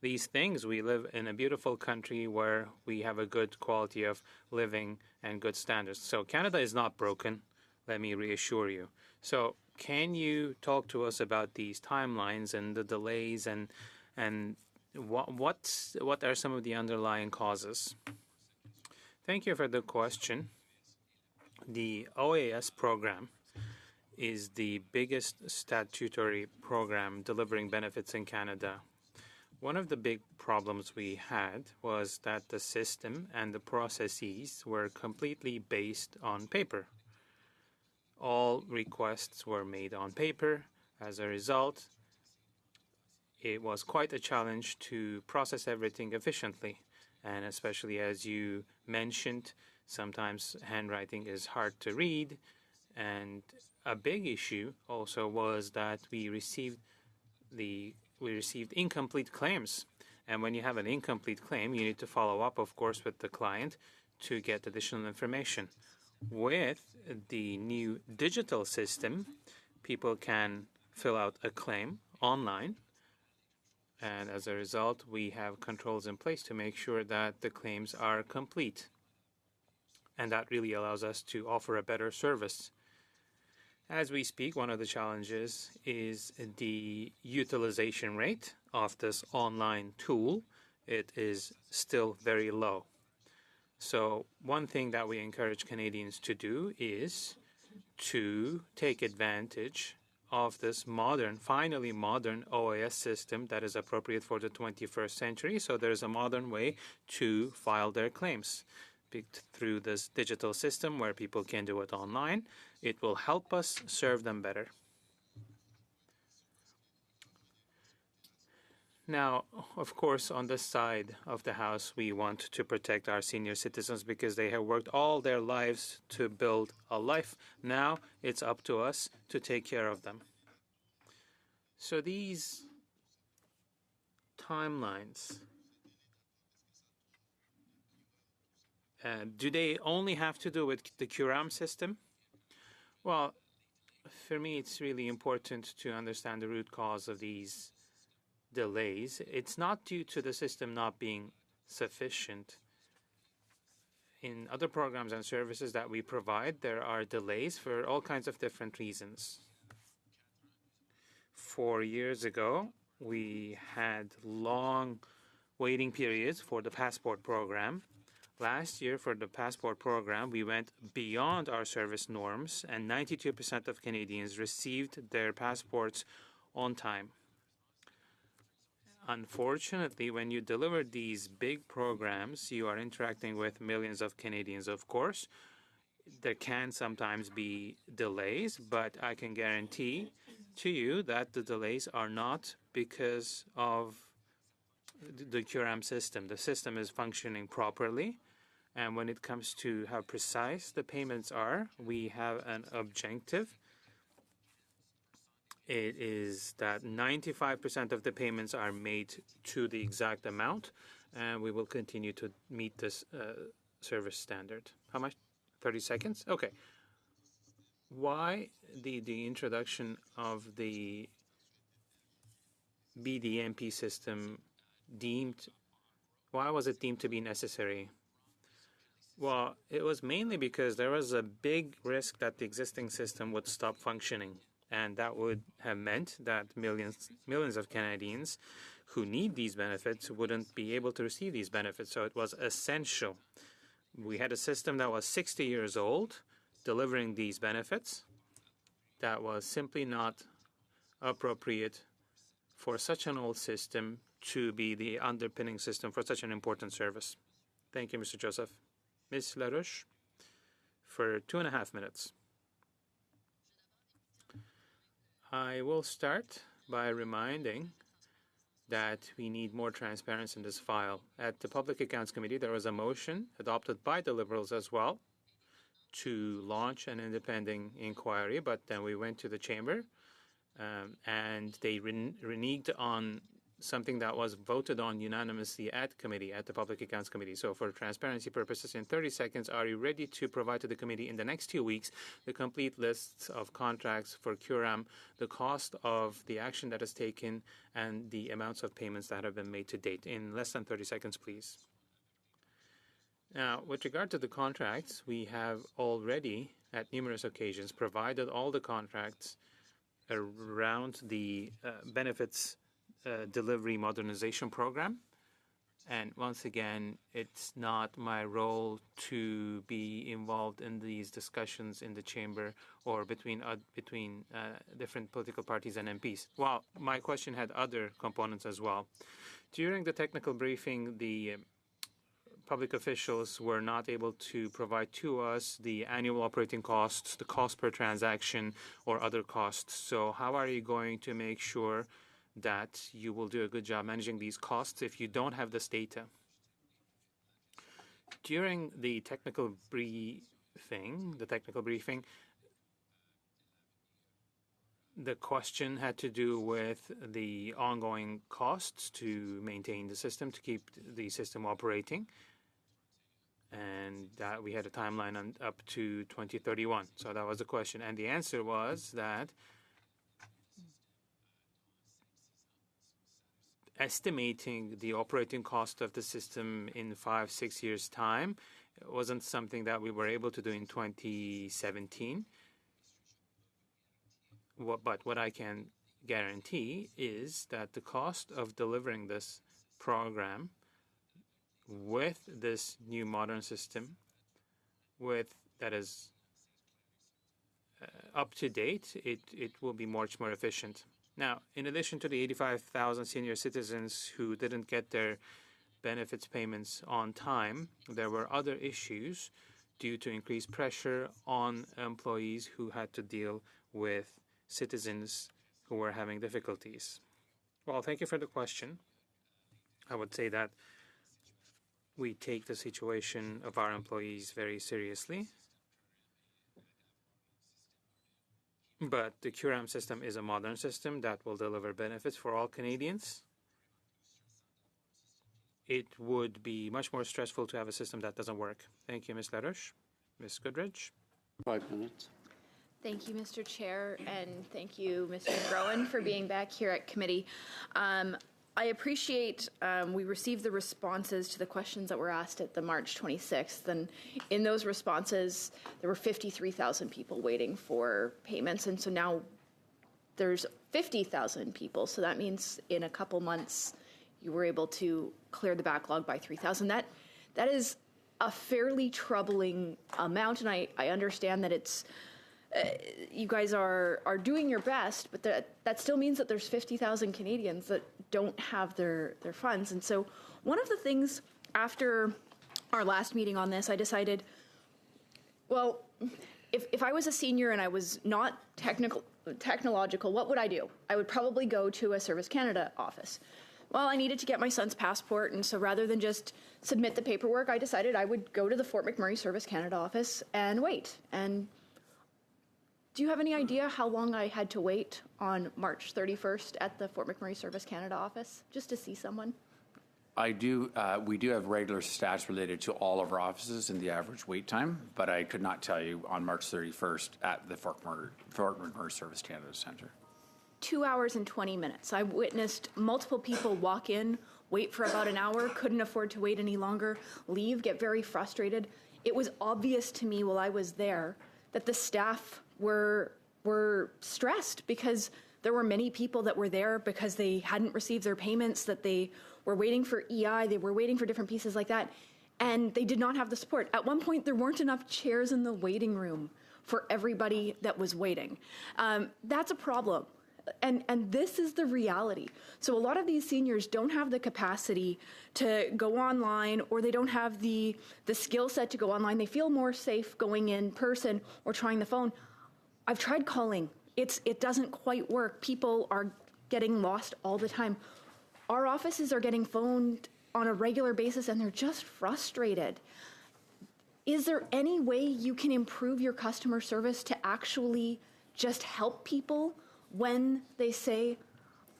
these things. We live in a beautiful country where we have a good quality of living and good standards. So Canada is not broken, let me reassure you. So can you talk to us about these timelines and the delays and what are some of the underlying causes? Thank you for the question. The OAS program is the biggest statutory program delivering benefits in Canada. One of the big problems we had was that the system and the processes were completely based on paper. All requests were made on paper. As a result, it was quite a challenge to process everything efficiently. And especially as you mentioned, sometimes handwriting is hard to read. And a big issue also was that we received incomplete claims. And when you have an incomplete claim, you need to follow up, of course, with the client to get additional information. With the new digital system, people can fill out a claim online. And as a result, we have controls in place to make sure that the claims are complete. And that really allows us to offer a better service. As we speak, one of the challenges is the utilization rate of this online tool. It is still very low. So one thing that we encourage Canadians to do is to take advantage of this finally modern OAS system that is appropriate for the 21st century. So there's a modern way to file their claims through this digital system where people can do it online. It will help us serve them better. Now, of course, on this side of the House, we want to protect our senior citizens because they have worked all their lives to build a life. Now it's up to us to take care of them. So these timelines, do they only have to do with the QRAM system? Well, for me, it's really important to understand the root cause of these delays. It's not due to the system not being sufficient. In other programs and services that we provide, there are delays for all kinds of different reasons. 4 years ago, we had long waiting periods for the passport program. Last year, for the passport program, we went beyond our service norms, and 92% of Canadians received their passports on time. Unfortunately, when you deliver these big programs, you are interacting with millions of Canadians, of course. There can sometimes be delays, but I can guarantee to you that the delays are not because of the QRAM system. The system is functioning properly. And when it comes to how precise the payments are, we have an objective. It is that 95% of the payments are made to the exact amount, and we will continue to meet this service standard. How much? 30 seconds? Okay. Why the introduction of the BDMP system why was it deemed to be necessary? Well, it was mainly because there was a big risk that the existing system would stop functioning. And that would have meant that millions of Canadians who need these benefits wouldn't be able to receive these benefits. So it was essential. We had a system that was 60 years old delivering these benefits. That was simply not appropriate for such an old system to be the underpinning system for such an important service. Thank you, Mr. Joseph. Ms. Larouche, for 2.5 minutes. I will start by reminding that we need more transparency in this file. At the Public Accounts Committee, there was a motion adopted by the Liberals as well to launch an independent inquiry, but then we went to the Chamber and they reneged on something that was voted on unanimously at the Public Accounts Committee. So for transparency purposes, in 30 seconds, are you ready to provide to the committee in the next 2 weeks the complete lists of contracts for QRAM, the cost of the action that is taken, and the amounts of payments that have been made to date? In less than 30 seconds, please. Now, with regard to the contracts, we have already, at numerous occasions, provided all the contracts around the benefits delivery modernization program. And once again, it's not my role to be involved in these discussions in the chamber or between different political parties and MPs. Well, my question had other components as well. During the technical briefing, the public officials were not able to provide to us the annual operating costs, the cost per transaction, or other costs. So how are you going to make sure that you will do a good job managing these costs if you don't have this data? During the technical briefing, the question had to do with the ongoing costs to maintain the system, to keep the system operating, and that we had a timeline up to 2031. So that was the question. And the answer was that estimating the operating cost of the system in 5-6 years' time wasn't something that we were able to do in 2017. But what I can guarantee is that the cost of delivering this program with this new modern system, that is up to date, it will be much more efficient. Now, in addition to the 85,000 senior citizens who didn't get their benefits payments on time, there were other issues due to increased pressure on employees who had to deal with citizens who were having difficulties. Well, thank you for the question. I would say that we take the situation of our employees very seriously. But the QRAM system is a modern system that will deliver benefits for all Canadians. It would be much more stressful to have a system that doesn't work. Thank you, Ms. Larouche. Ms. Goodridge? 5 minutes. Thank you, Mr. Chair, and thank you, Mr. Groen, for being back here at committee. I appreciate we received the responses to the questions that were asked at the March 26th, and in those responses, there were 53,000 people waiting for payments, and so now there's 50,000 people, so that means in a couple months, you were able to clear the backlog by 3,000. That is a fairly troubling amount, and I understand that it's you guys are doing your best, but that still means that there's 50,000 Canadians that don't have their funds. And so one of the things after our last meeting on this, I decided, well, if I was a senior and I was not technological, what would I do? I would probably go to a Service Canada office. Well, I needed to get my son's passport, and so rather than just submit the paperwork, I decided I would go to the Fort McMurray Service Canada office and wait. And do you have any idea how long I had to wait on March 31st at the Fort McMurray Service Canada office just to see someone? I do. We do have regular stats related to all of our offices and the average wait time, but I could not tell you on March 31st at the Fort McMurray Service Canada Centre. 2 hours and 20 minutes. I witnessed multiple people walk in, wait for about an hour, couldn't afford to wait any longer, leave, get very frustrated. It was obvious to me while I was there that the staff were stressed because there were many people that were there because they hadn't received their payments, that they were waiting for EI, they were waiting for different pieces like that, and they did not have the support. At one point, there weren't enough chairs in the waiting room for everybody that was waiting. That's a problem. And this is the reality. So a lot of these seniors don't have the capacity to go online, or they don't have the skill set to go online. They feel more safe going in person or trying the phone. I've tried calling. It doesn't quite work. People are getting lost all the time. Our offices are getting phoned on a regular basis, and they're just frustrated. Is there any way you can improve your customer service to actually just help people when they say,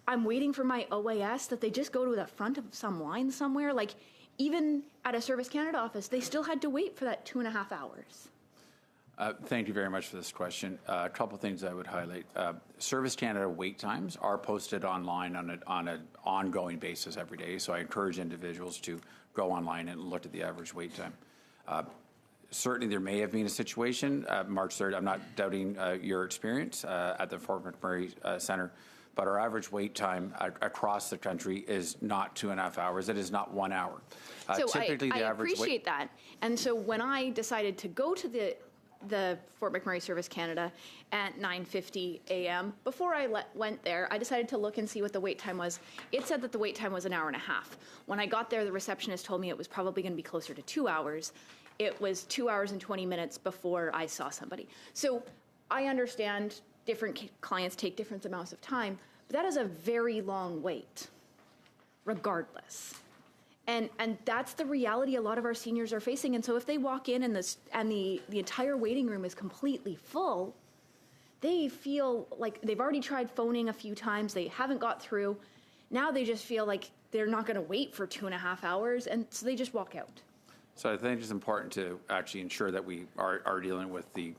I'm waiting for my OAS, that they just go to the front of some line somewhere? Like, even at a Service Canada office, they still had to wait for that 2.5 hours. Thank you very much for this question. A couple of things I would highlight. Service Canada wait times are posted online on an ongoing basis every day, so I encourage individuals to go online and look at the average wait time. Certainly there may have been a situation, March 3rd, I'm not doubting your experience at the Fort McMurray Centre, but our average wait time across the country is not 2.5 hours. It is not 1 hour. So Typically, the I average appreciate that. And so when I decided to go to the Fort McMurray Service Canada at 9:50 a.m. Before I went there, I decided to look and see what the wait time was. It said that the wait time was 1.5 hours. When I got there, the receptionist told me it was probably going to be closer to 2 hours. It was 2 hours and 20 minutes before I saw somebody. So I understand different clients take different amounts of time, but that is a very long wait, regardless. And that's the reality a lot of our seniors are facing. And so if they walk in and the entire waiting room is completely full, they feel like they've already tried phoning a few times, they haven't got through. Now they just feel like they're not going to wait for 2.5 hours, and so they just walk out. So I think it's important to actually ensure that we are dealing with the,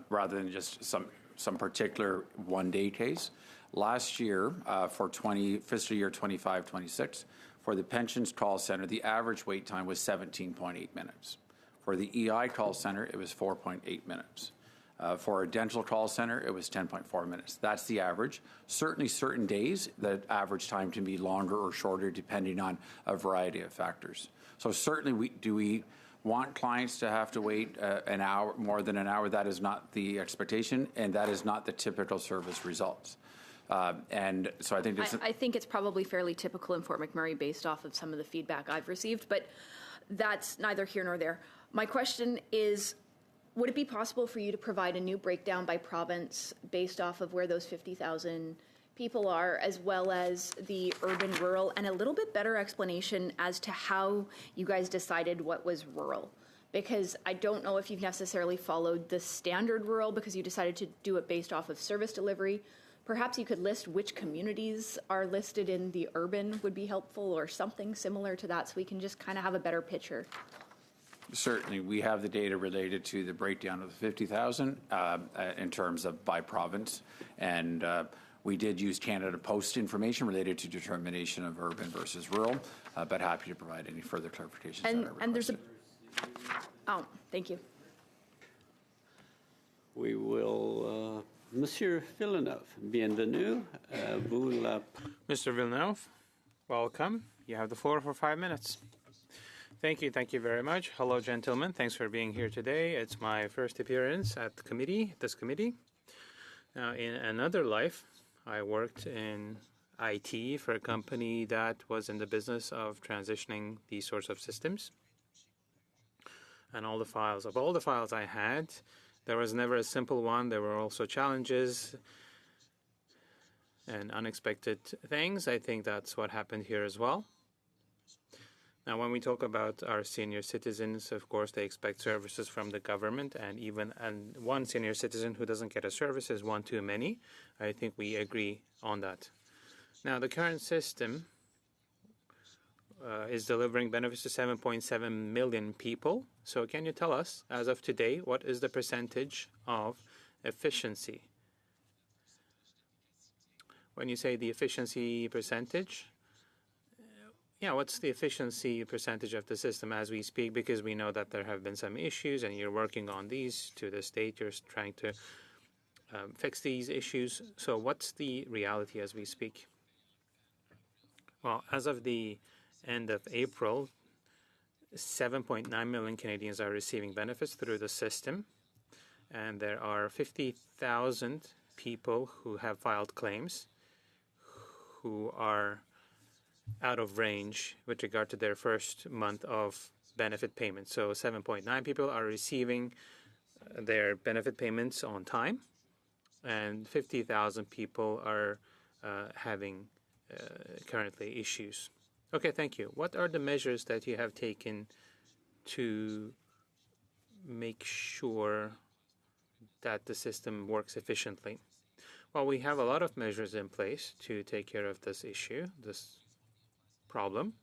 rather than just some particular one-day case. Last year, for fiscal year 25-26, for the pensions call center, the average wait time was 17.8 minutes. For the EI call center, it was 4.8 minutes. For a dental call center, it was 10.4 minutes. That's the average. Certainly certain days, the average time can be longer or shorter depending on a variety of factors. So certainly we want clients to have to wait an hour, more than an hour. That is not the expectation, and that is not the typical service results. And so I think I think it's probably fairly typical in Fort McMurray based off of some of the feedback I've received, but that's neither here nor there. My question is, would it be possible for you to provide a new breakdown by province based off of where those 50,000 people are, as well as the urban rural, and a little bit better explanation as to how you guys decided what was rural. Because I don't know if you've necessarily followed the standard rural because you decided to do it based off of service delivery. Perhaps you could list which communities are listed in the urban would be helpful, or something similar to that, so we can just kind of have a better picture. Certainly, we have the data related to the breakdown of the 50,000 in terms of by province, and we did use Canada Post information related to determination of urban versus rural, but happy to provide any further clarifications. And there's a... Oh, thank you. We will, Monsieur Villeneuve, bienvenue. Mr. Villeneuve, welcome. You have the floor for 5 minutes. Thank you very much. Hello, gentlemen. Thanks for being here today. It's my first appearance at this committee. Now, in another life, I worked in IT for a company that was in the business of transitioning these sorts of systems. And all the files I had, there was never a simple one. There were also challenges and unexpected things. I think that's what happened here as well. Now, when we talk about our senior citizens, of course, they expect services from the government, and one senior citizen who doesn't get a service is one too many. I think we agree on that. Now, the current system is delivering benefits to 7.7 million people. So can you tell us, as of today, what is the percentage of efficiency? When you say the efficiency percentage, what's the efficiency percentage of the system as we speak? Because we know that there have been some issues, and you're working on these to the state. You're trying to fix these issues. So what's the reality as we speak? Well, as of the end of April, 7.9 million Canadians are receiving benefits through the system, and there are 50,000 people who have filed claims who are out of range with regard to their first month of benefit payment. So 7.9 people are receiving their benefit payments on time, and 50,000 people are having currently issues. Okay, thank you. What are the measures that you have taken to make sure that the system works efficiently? Well, we have a lot of measures in place to take care of this issue, this problem.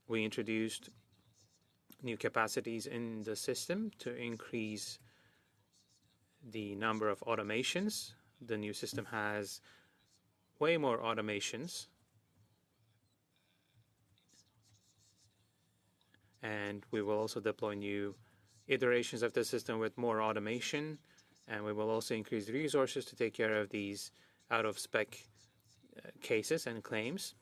We introduced new capacities in the system to increase the number of automations. The new system has way more automations. And we will also deploy new iterations of the system with more automation. And we will also increase the resources to take care of these out-of-spec cases and claims.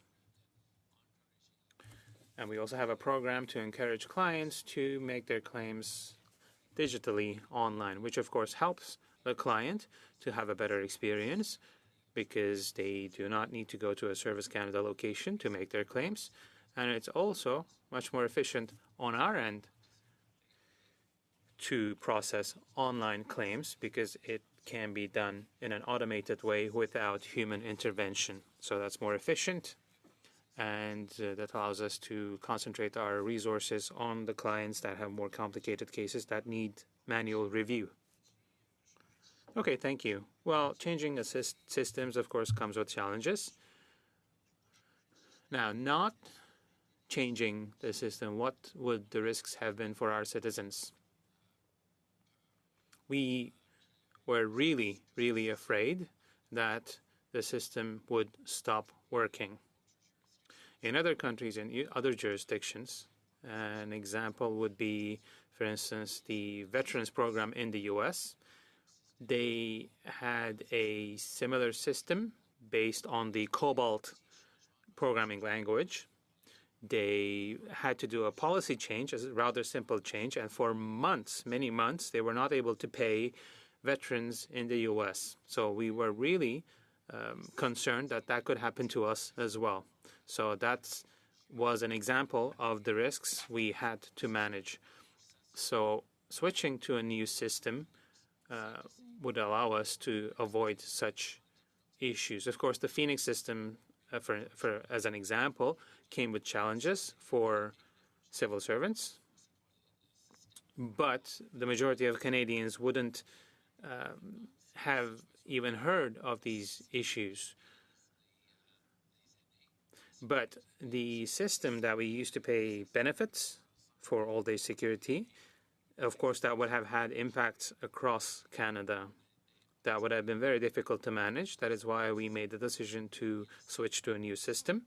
And we also have a program to encourage clients to make their claims digitally online, which of course helps the client to have a better experience because they do not need to go to a Service Canada location to make their claims. And it's also much more efficient on our end to process online claims because it can be done in an automated way without human intervention. So that's more efficient, and that allows us to concentrate our resources on the clients that have more complicated cases that need manual review. Okay, thank you. Well, changing systems, of course, comes with challenges. Now, not changing the system, what would the risks have been for our citizens? We were really, really afraid that the system would stop working. In other countries and other jurisdictions, an example would be, for instance, the Veterans Program in the U.S. They had a similar system based on the COBOL programming language. They had to do a policy change, a rather simple change, and for months, many months, they were not able to pay veterans in the U.S. So we were really concerned that that could happen to us as well. So that was an example of the risks we had to manage. So switching to a new system would allow us to avoid such issues. Of course, the Phoenix system, as an example, came with challenges for civil servants, but the majority of Canadians wouldn't have even heard of these issues. But the system that we used to pay benefits for all-day security, of course, that would have had impacts across Canada. That would have been very difficult to manage. That is why we made the decision to switch to a new system.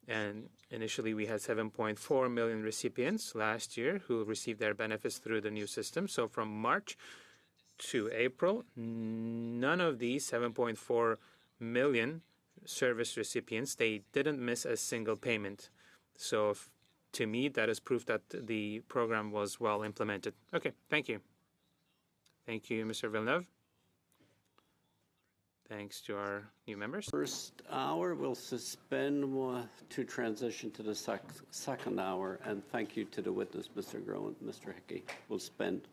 And initially, we had 7.4 million recipients last year who received their benefits through the new system. So from March to April, none of these 7.4 million service recipients, they didn't miss a single payment. So to me, that is proof that the program was well implemented. Okay, thank you. Thank you, Mr. Villeneuve. Thanks to our new members. First hour, we'll suspend to transition to the second hour. And thank you to the witness, Mr. Groen, Mr. Hickey. We'll spend.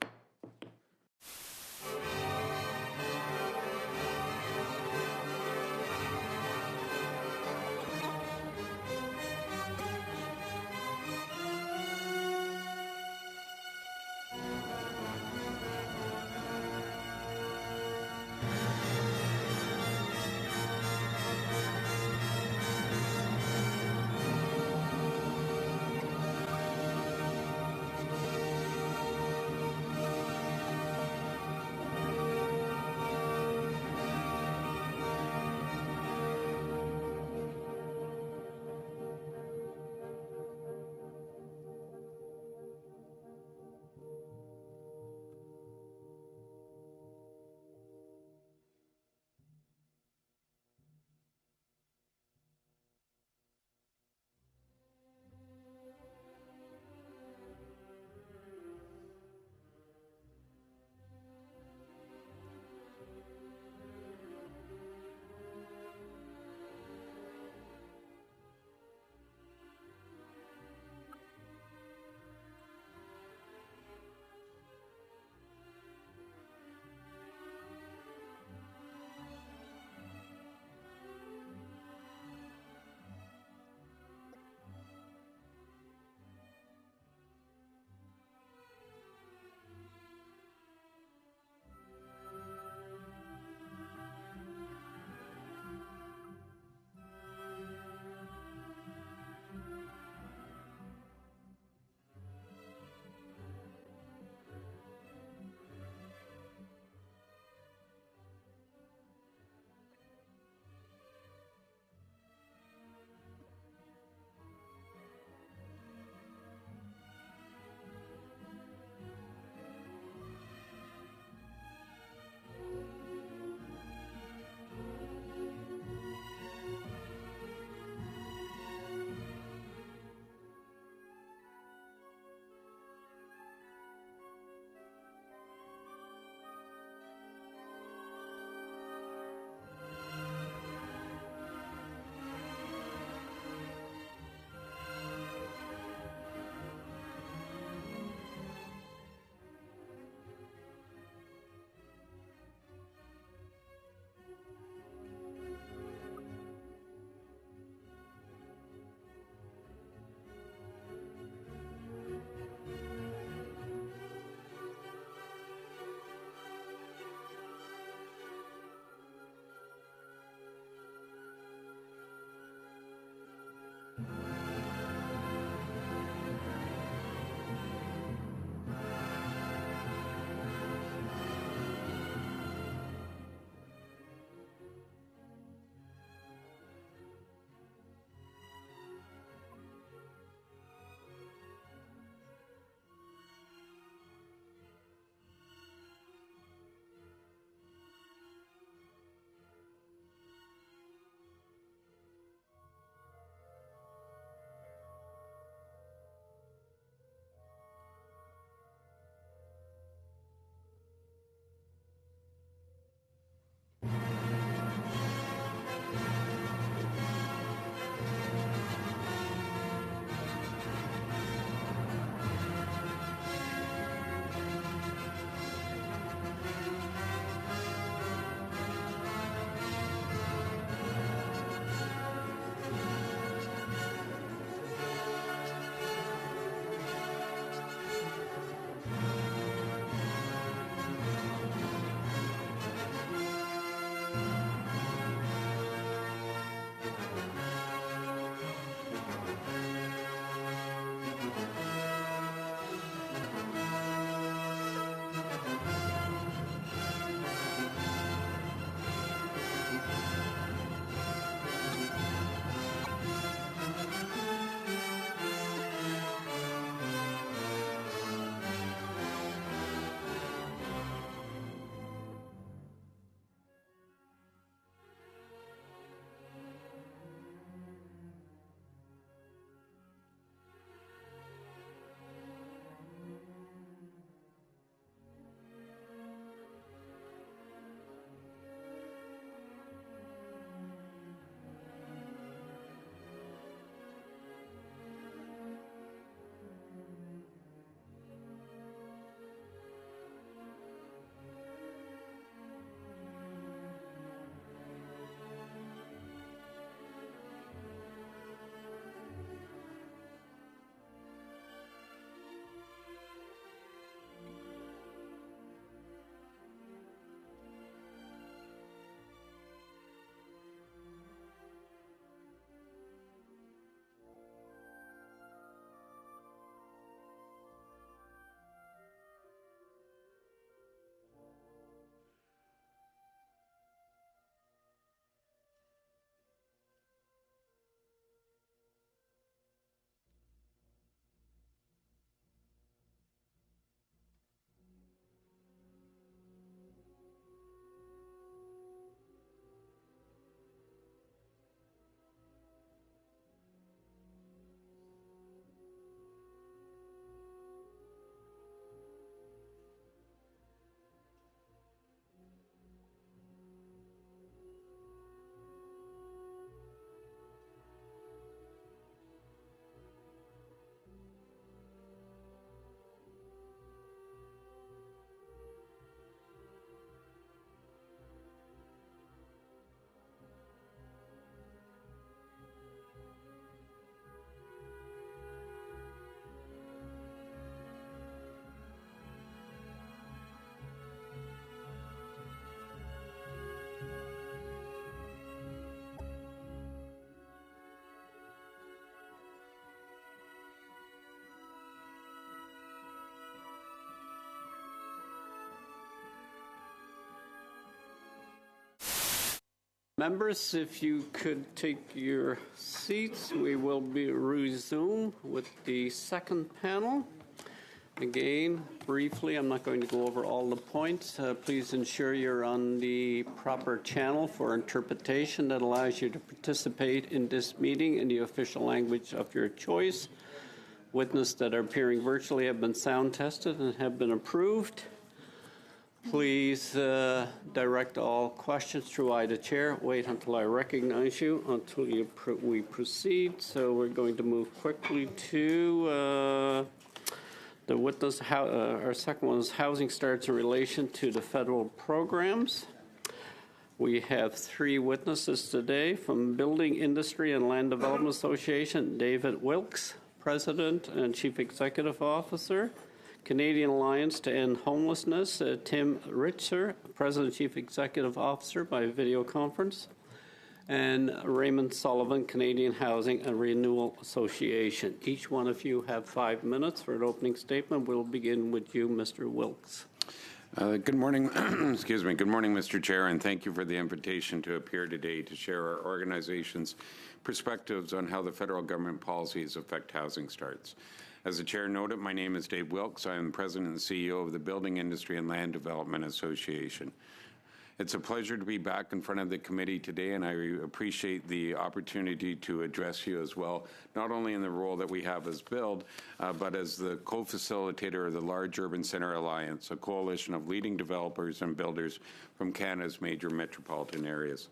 Members, if you could take your seats, we will resume with the second panel. Again, briefly, I'm not going to go over all the points. Please ensure you're on the proper channel for interpretation that allows you to participate in this meeting in the official language of your choice. Witnesses that are appearing virtually have been sound tested and have been approved. Please direct all questions through I, the chair. Wait until I recognize you until we proceed. So we're going to move quickly to the witness. Our second one is housing starts in relation to the federal programs. We have three witnesses today from Building Industry and Land Development Association, David Wilkes, President and Chief Executive Officer. Canadian Alliance to End Homelessness, Tim Ritzer, President and Chief Executive Officer by video conference, and Raymond Sullivan, Canadian Housing and Renewal Association. Each one of you have 5 minutes for an opening statement. We'll begin with you, Mr. Wilkes. Good morning. Excuse me. Good morning, Mr. Chair, and thank you for the invitation to appear today to share our organization's perspectives on how the federal government policies affect housing starts. As the chair noted, my name is Dave Wilkes. I am the president and CEO of the Building Industry and Land Development Association. It's a pleasure to be back in front of the committee today, and I appreciate the opportunity to address you as well, not only in the role that we have as BUILD, but as the co-facilitator of the Large Urban Centre Alliance, a coalition of leading developers and builders from Canada's major metropolitan areas.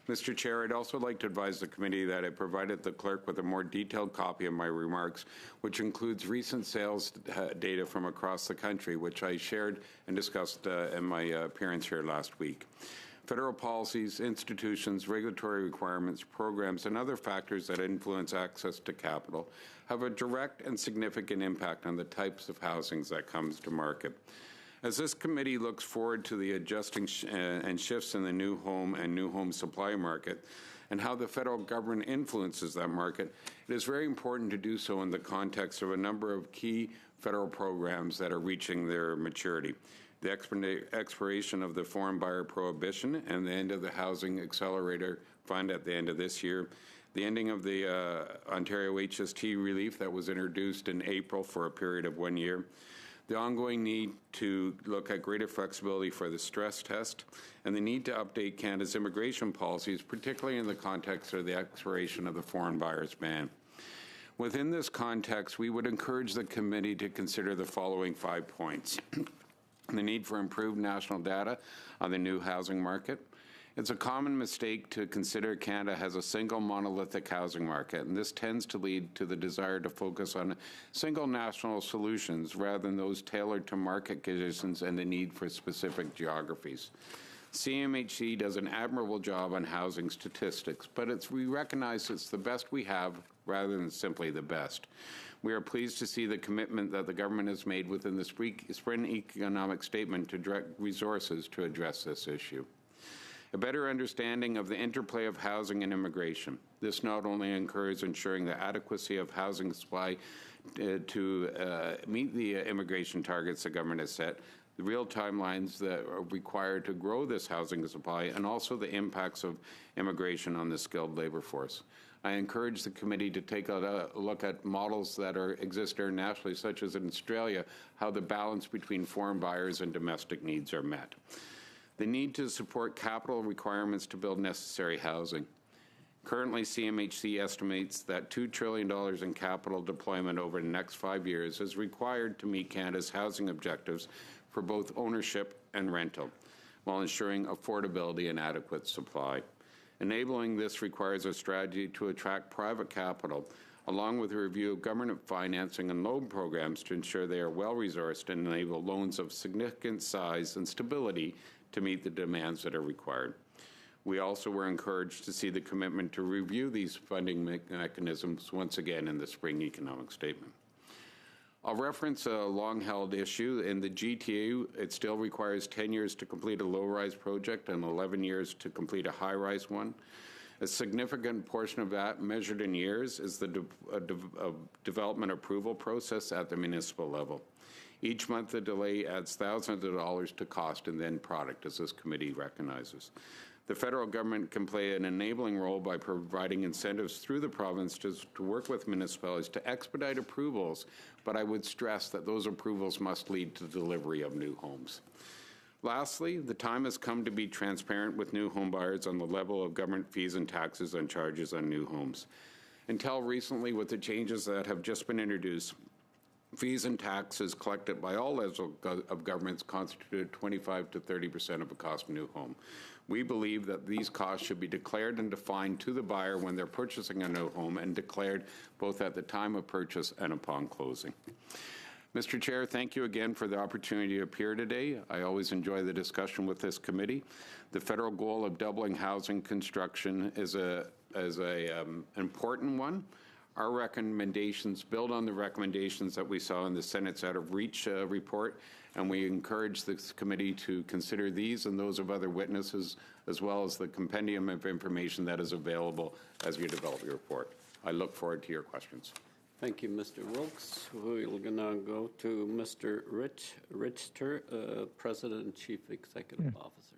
Mr. Chair, I'd also like to advise the committee that I provided the clerk with a more detailed copy of my remarks, which includes recent sales data from across the country, which I shared and discussed in my appearance here last week. Federal policies, institutions, regulatory requirements, programs, and other factors that influence access to capital have a direct and significant impact on the types of housings that comes to market. As this committee looks forward to the adjusting and shifts in the new home and new home supply market and how the federal government influences that market, it is very important to do so in the context of a number of key federal programs that are reaching their maturity. The expiration of the foreign buyer prohibition and the end of the Housing Accelerator Fund at the end of this year, the ending of the Ontario HST relief that was introduced in April for a period of 1 year, the ongoing need to look at greater flexibility for the stress test, and the need to update Canada's immigration policies, particularly in the context of the expiration of the foreign buyers ban. Within this context, we would encourage the committee to consider the following 5 points. The need for improved national data on the new housing market. It's a common mistake to consider Canada has a single monolithic housing market, and this tends to lead to the desire to focus on single national solutions rather than those tailored to market conditions and the need for specific geographies. CMHC does an admirable job on housing statistics, but we recognize it's the best we have rather than simply the best. We are pleased to see the commitment that the government has made within the Spring Economic Statement to direct resources to address this issue. A better understanding of the interplay of housing and immigration. This not only encourages ensuring the adequacy of housing supply to meet the immigration targets the government has set, the real timelines that are required to grow this housing supply, and also the impacts of immigration on the skilled labor force. I encourage the committee to take a look at models that exist internationally, such as in Australia, how the balance between foreign buyers and domestic needs are met. The need to support capital requirements to build necessary housing. Currently, CMHC estimates that $2 trillion in capital deployment over the next 5 years is required to meet Canada's housing objectives for both ownership and rental, while ensuring affordability and adequate supply. Enabling this requires a strategy to attract private capital, along with a review of government financing and loan programs to ensure they are well-resourced and enable loans of significant size and stability to meet the demands that are required. We also were encouraged to see the commitment to review these funding mechanisms once again in the Spring Economic Statement. I'll reference a long-held issue. In the GTA, it still requires 10 years to complete a low-rise project and 11 years to complete a high-rise one. A significant portion of that, measured in years, is the development approval process at the municipal level. Each month, the delay adds thousands of dollars to cost and then product, as this committee recognizes. The federal government can play an enabling role by providing incentives through the province to work with municipalities to expedite approvals, but I would stress that those approvals must lead to delivery of new homes. Lastly, the time has come to be transparent with new home buyers on the level of government fees and taxes and charges on new homes. Until recently, with the changes that have just been introduced, fees and taxes collected by all levels of governments constituted 25 to 30% of the cost of a new home. We believe that these costs should be declared and defined to the buyer when they're purchasing a new home and declared both at the time of purchase and upon closing. Mr. Chair, thank you again for the opportunity to appear today. I always enjoy the discussion with this committee. The federal goal of doubling housing construction is an important one. Our recommendations build on the recommendations that we saw in the Senate's Out of Reach report, and we encourage this committee to consider these and those of other witnesses, as well as the compendium of information that is available as you develop your report. I look forward to your questions. Thank you, Mr. Wilkes. We're going to go to Mr. Richter, President and Chief Executive Officer.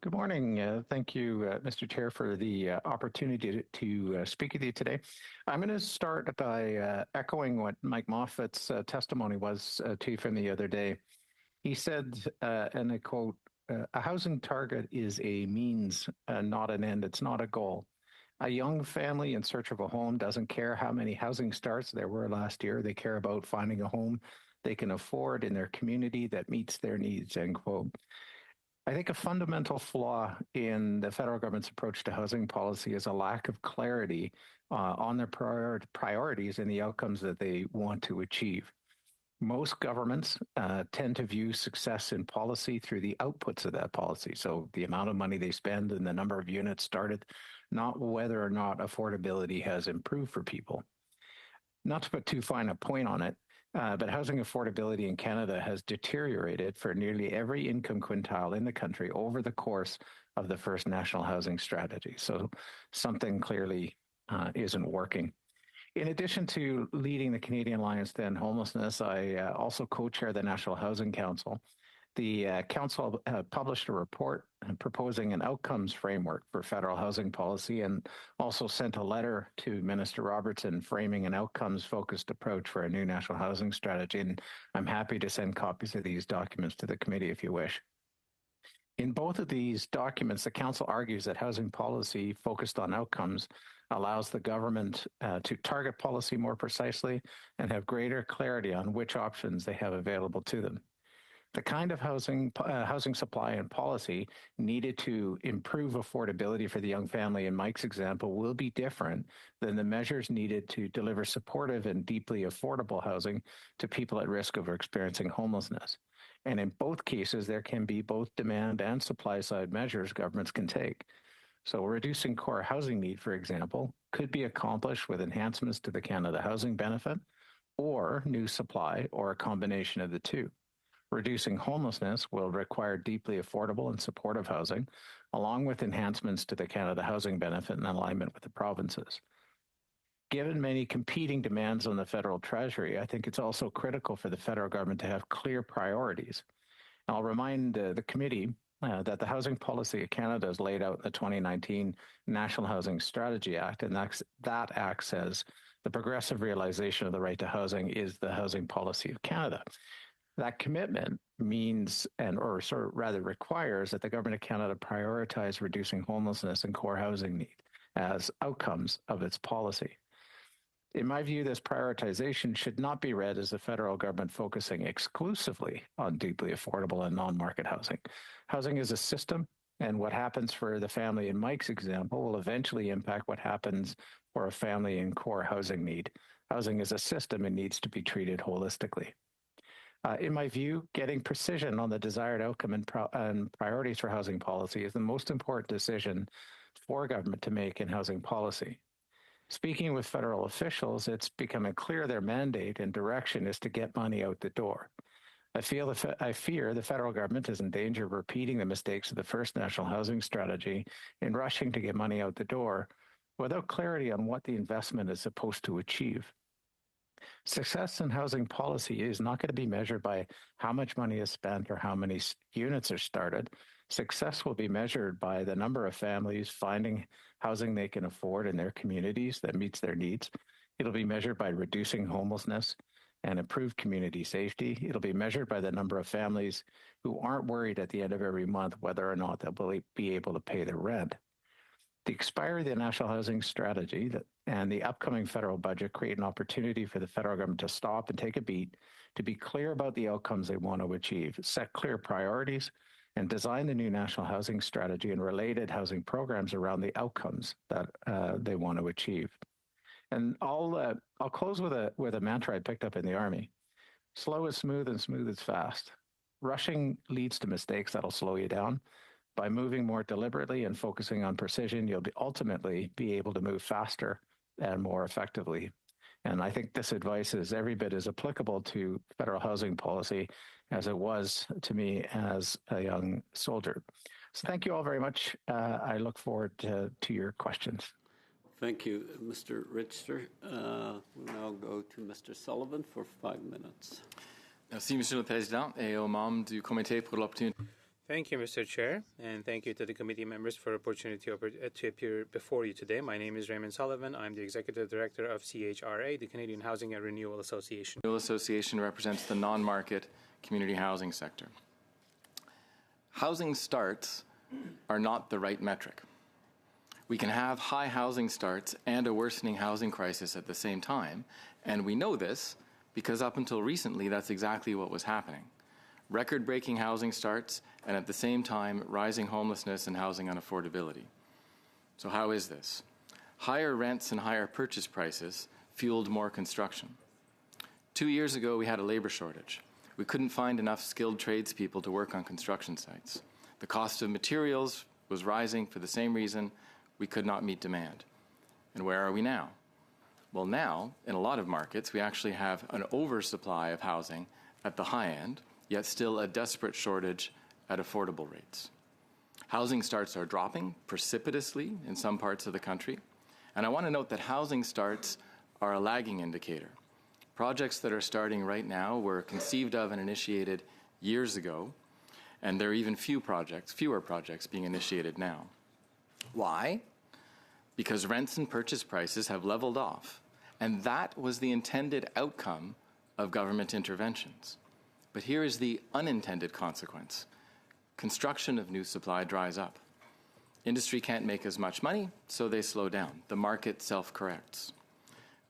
Good morning. Thank you, Mr. Chair, for the opportunity to speak with you today. I'm going to start by echoing what Mike Moffat's testimony was to you from the other day. He said, and I quote, "A housing target is a means, not an end. It's not a goal. A young family in search of a home doesn't care how many housing starts there were last year. They care about finding a home they can afford in their community that meets their needs," end quote. I think a fundamental flaw in the federal government's approach to housing policy is a lack of clarity on their priorities and the outcomes that they want to achieve. Most governments tend to view success in policy through the outputs of that policy, so the amount of money they spend and the number of units started, not whether or not affordability has improved for people. Not to put too fine a point on it, but housing affordability in Canada has deteriorated for nearly every income quintile in the country over the course of the first national housing strategy. So something clearly isn't working. In addition to leading the Canadian Alliance to End Homelessness, I also co-chair the National Housing Council. The council published a report proposing an outcomes framework for federal housing policy and also sent a letter to Minister Robertson framing an outcomes-focused approach for a new national housing strategy. And I'm happy to send copies of these documents to the committee if you wish. In both of these documents, the council argues that housing policy focused on outcomes allows the government to target policy more precisely and have greater clarity on which options they have available to them. The kind of housing supply and policy needed to improve affordability for the young family in Mike's example will be different than the measures needed to deliver supportive and deeply affordable housing to people at risk of experiencing homelessness. And in both cases, there can be both demand and supply side measures governments can take. So reducing core housing need, for example, could be accomplished with enhancements to the Canada Housing Benefit or new supply or a combination of the two. Reducing homelessness will require deeply affordable and supportive housing, along with enhancements to the Canada Housing Benefit in alignment with the provinces. Given many competing demands on the federal treasury, I think it's also critical for the federal government to have clear priorities. I'll remind the committee that the Housing Policy of Canada is laid out in the 2019 National Housing Strategy Act, and that act says the progressive realization of the right to housing is the housing policy of Canada. That commitment means, or rather requires, that the Government of Canada prioritize reducing homelessness and core housing need as outcomes of its policy. In my view, this prioritization should not be read as the federal government focusing exclusively on deeply affordable and non-market housing. Housing is a system, and what happens for the family in Mike's example will eventually impact what happens for a family in core housing need. Housing is a system and needs to be treated holistically. In my view, getting precision on the desired outcome and priorities for housing policy is the most important decision for government to make in housing policy. Speaking with federal officials, it's becoming clear their mandate and direction is to get money out the door. I fear the federal government is in danger of repeating the mistakes of the first national housing strategy in rushing to get money out the door without clarity on what the investment is supposed to achieve. Success in housing policy is not going to be measured by how much money is spent or how many units are started. Success will be measured by the number of families finding housing they can afford in their communities that meets their needs. It'll be measured by reducing homelessness and improved community safety. It'll be measured by the number of families who aren't worried at the end of every month whether or not they'll be able to pay their rent. The expiry of the National Housing Strategy and the upcoming federal budget create an opportunity for the federal government to stop and take a beat, to be clear about the outcomes they want to achieve, set clear priorities, and design the new National Housing Strategy and related housing programs around the outcomes that they want to achieve. And I'll close with a mantra I picked up in the Army: slow is smooth and smooth is fast. Rushing leads to mistakes that'll slow you down. By moving more deliberately and focusing on precision, you'll ultimately be able to move faster and more effectively. And I think this advice is every bit as applicable to federal housing policy as it was to me as a young soldier. So thank you all very much. I look forward to your questions. Thank you, Mr. Richter. We'll now go to Mr. Sullivan for 5 minutes. Merci, Monsieur le Président, et aux membres du comité pour l'opportunité. Thank you, Mr. Chair, and thank you to the committee members for the opportunity to appear before you today. My name is Raymond Sullivan. I'm the Executive Director of CHRA, the Canadian Housing and Renewal Association. The Renewal Association represents the non-market community housing sector. Housing starts are not the right metric. We can have high housing starts and a worsening housing crisis at the same time, and we know this because up until recently, that's exactly what was happening. Record-breaking housing starts, and at the same time, rising homelessness and housing unaffordability. So how is this? Higher rents and higher purchase prices fueled more construction. 2 years ago, we had a labor shortage. We couldn't find enough skilled tradespeople to work on construction sites. The cost of materials was rising for the same reason. We could not meet demand. And where are we now? Well, now, in a lot of markets, we actually have an oversupply of housing at the high end, yet still a desperate shortage at affordable rates. Housing starts are dropping precipitously in some parts of the country, and I want to note that housing starts are a lagging indicator. Projects that are starting right now were conceived of and initiated years ago, and there are even fewer projects being initiated now. Why? Because rents and purchase prices have leveled off, and that was the intended outcome of government interventions. But here is the unintended consequence. Construction of new supply dries up. Industry can't make as much money, so they slow down. The market self-corrects.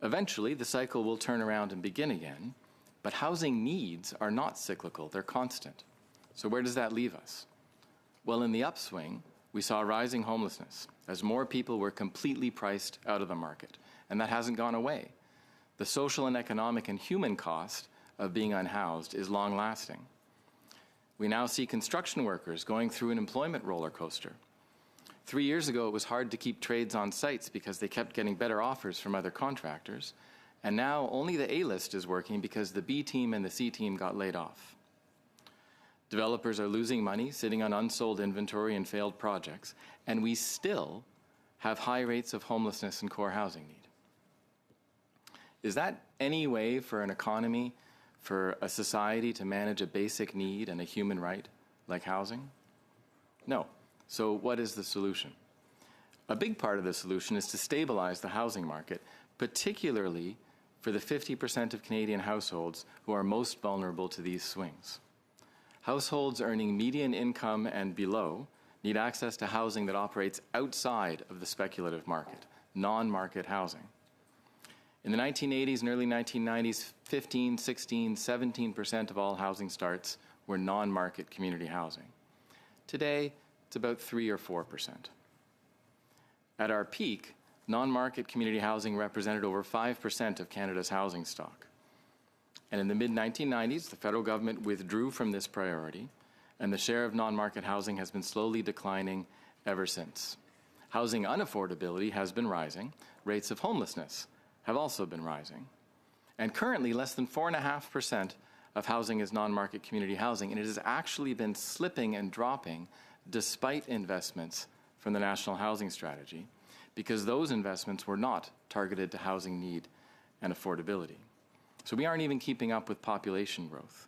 Eventually, the cycle will turn around and begin again, but housing needs are not cyclical, they're constant. So where does that leave us? Well, in the upswing, we saw rising homelessness as more people were completely priced out of the market, and that hasn't gone away. The social and economic and human cost of being unhoused is long-lasting. We now see construction workers going through an employment roller coaster. 3 years ago, it was hard to keep trades on sites because they kept getting better offers from other contractors, and now only the A-list is working because the B team and the C team got laid off. Developers are losing money, sitting on unsold inventory and failed projects, and we still have high rates of homelessness and core housing need. Is that any way for an economy, for a society to manage a basic need and a human right like housing? No. So what is the solution? A big part of the solution is to stabilize the housing market, particularly for the 50% of Canadian households who are most vulnerable to these swings. Households earning median income and below need access to housing that operates outside of the speculative market, non-market housing. In the 1980s and early 1990s, 15, 16, 17% of all housing starts were non-market community housing. Today, it's about 3 or 4%. At our peak, non-market community housing represented over 5% of Canada's housing stock. And in the mid-1990s, the federal government withdrew from this priority, and the share of non-market housing has been slowly declining ever since. Housing unaffordability has been rising. Rates of homelessness have also been rising. And currently, less than 4.5% of housing is non-market community housing, and it has actually been slipping and dropping despite investments from the National Housing Strategy, because those investments were not targeted to housing need and affordability. So we aren't even keeping up with population growth.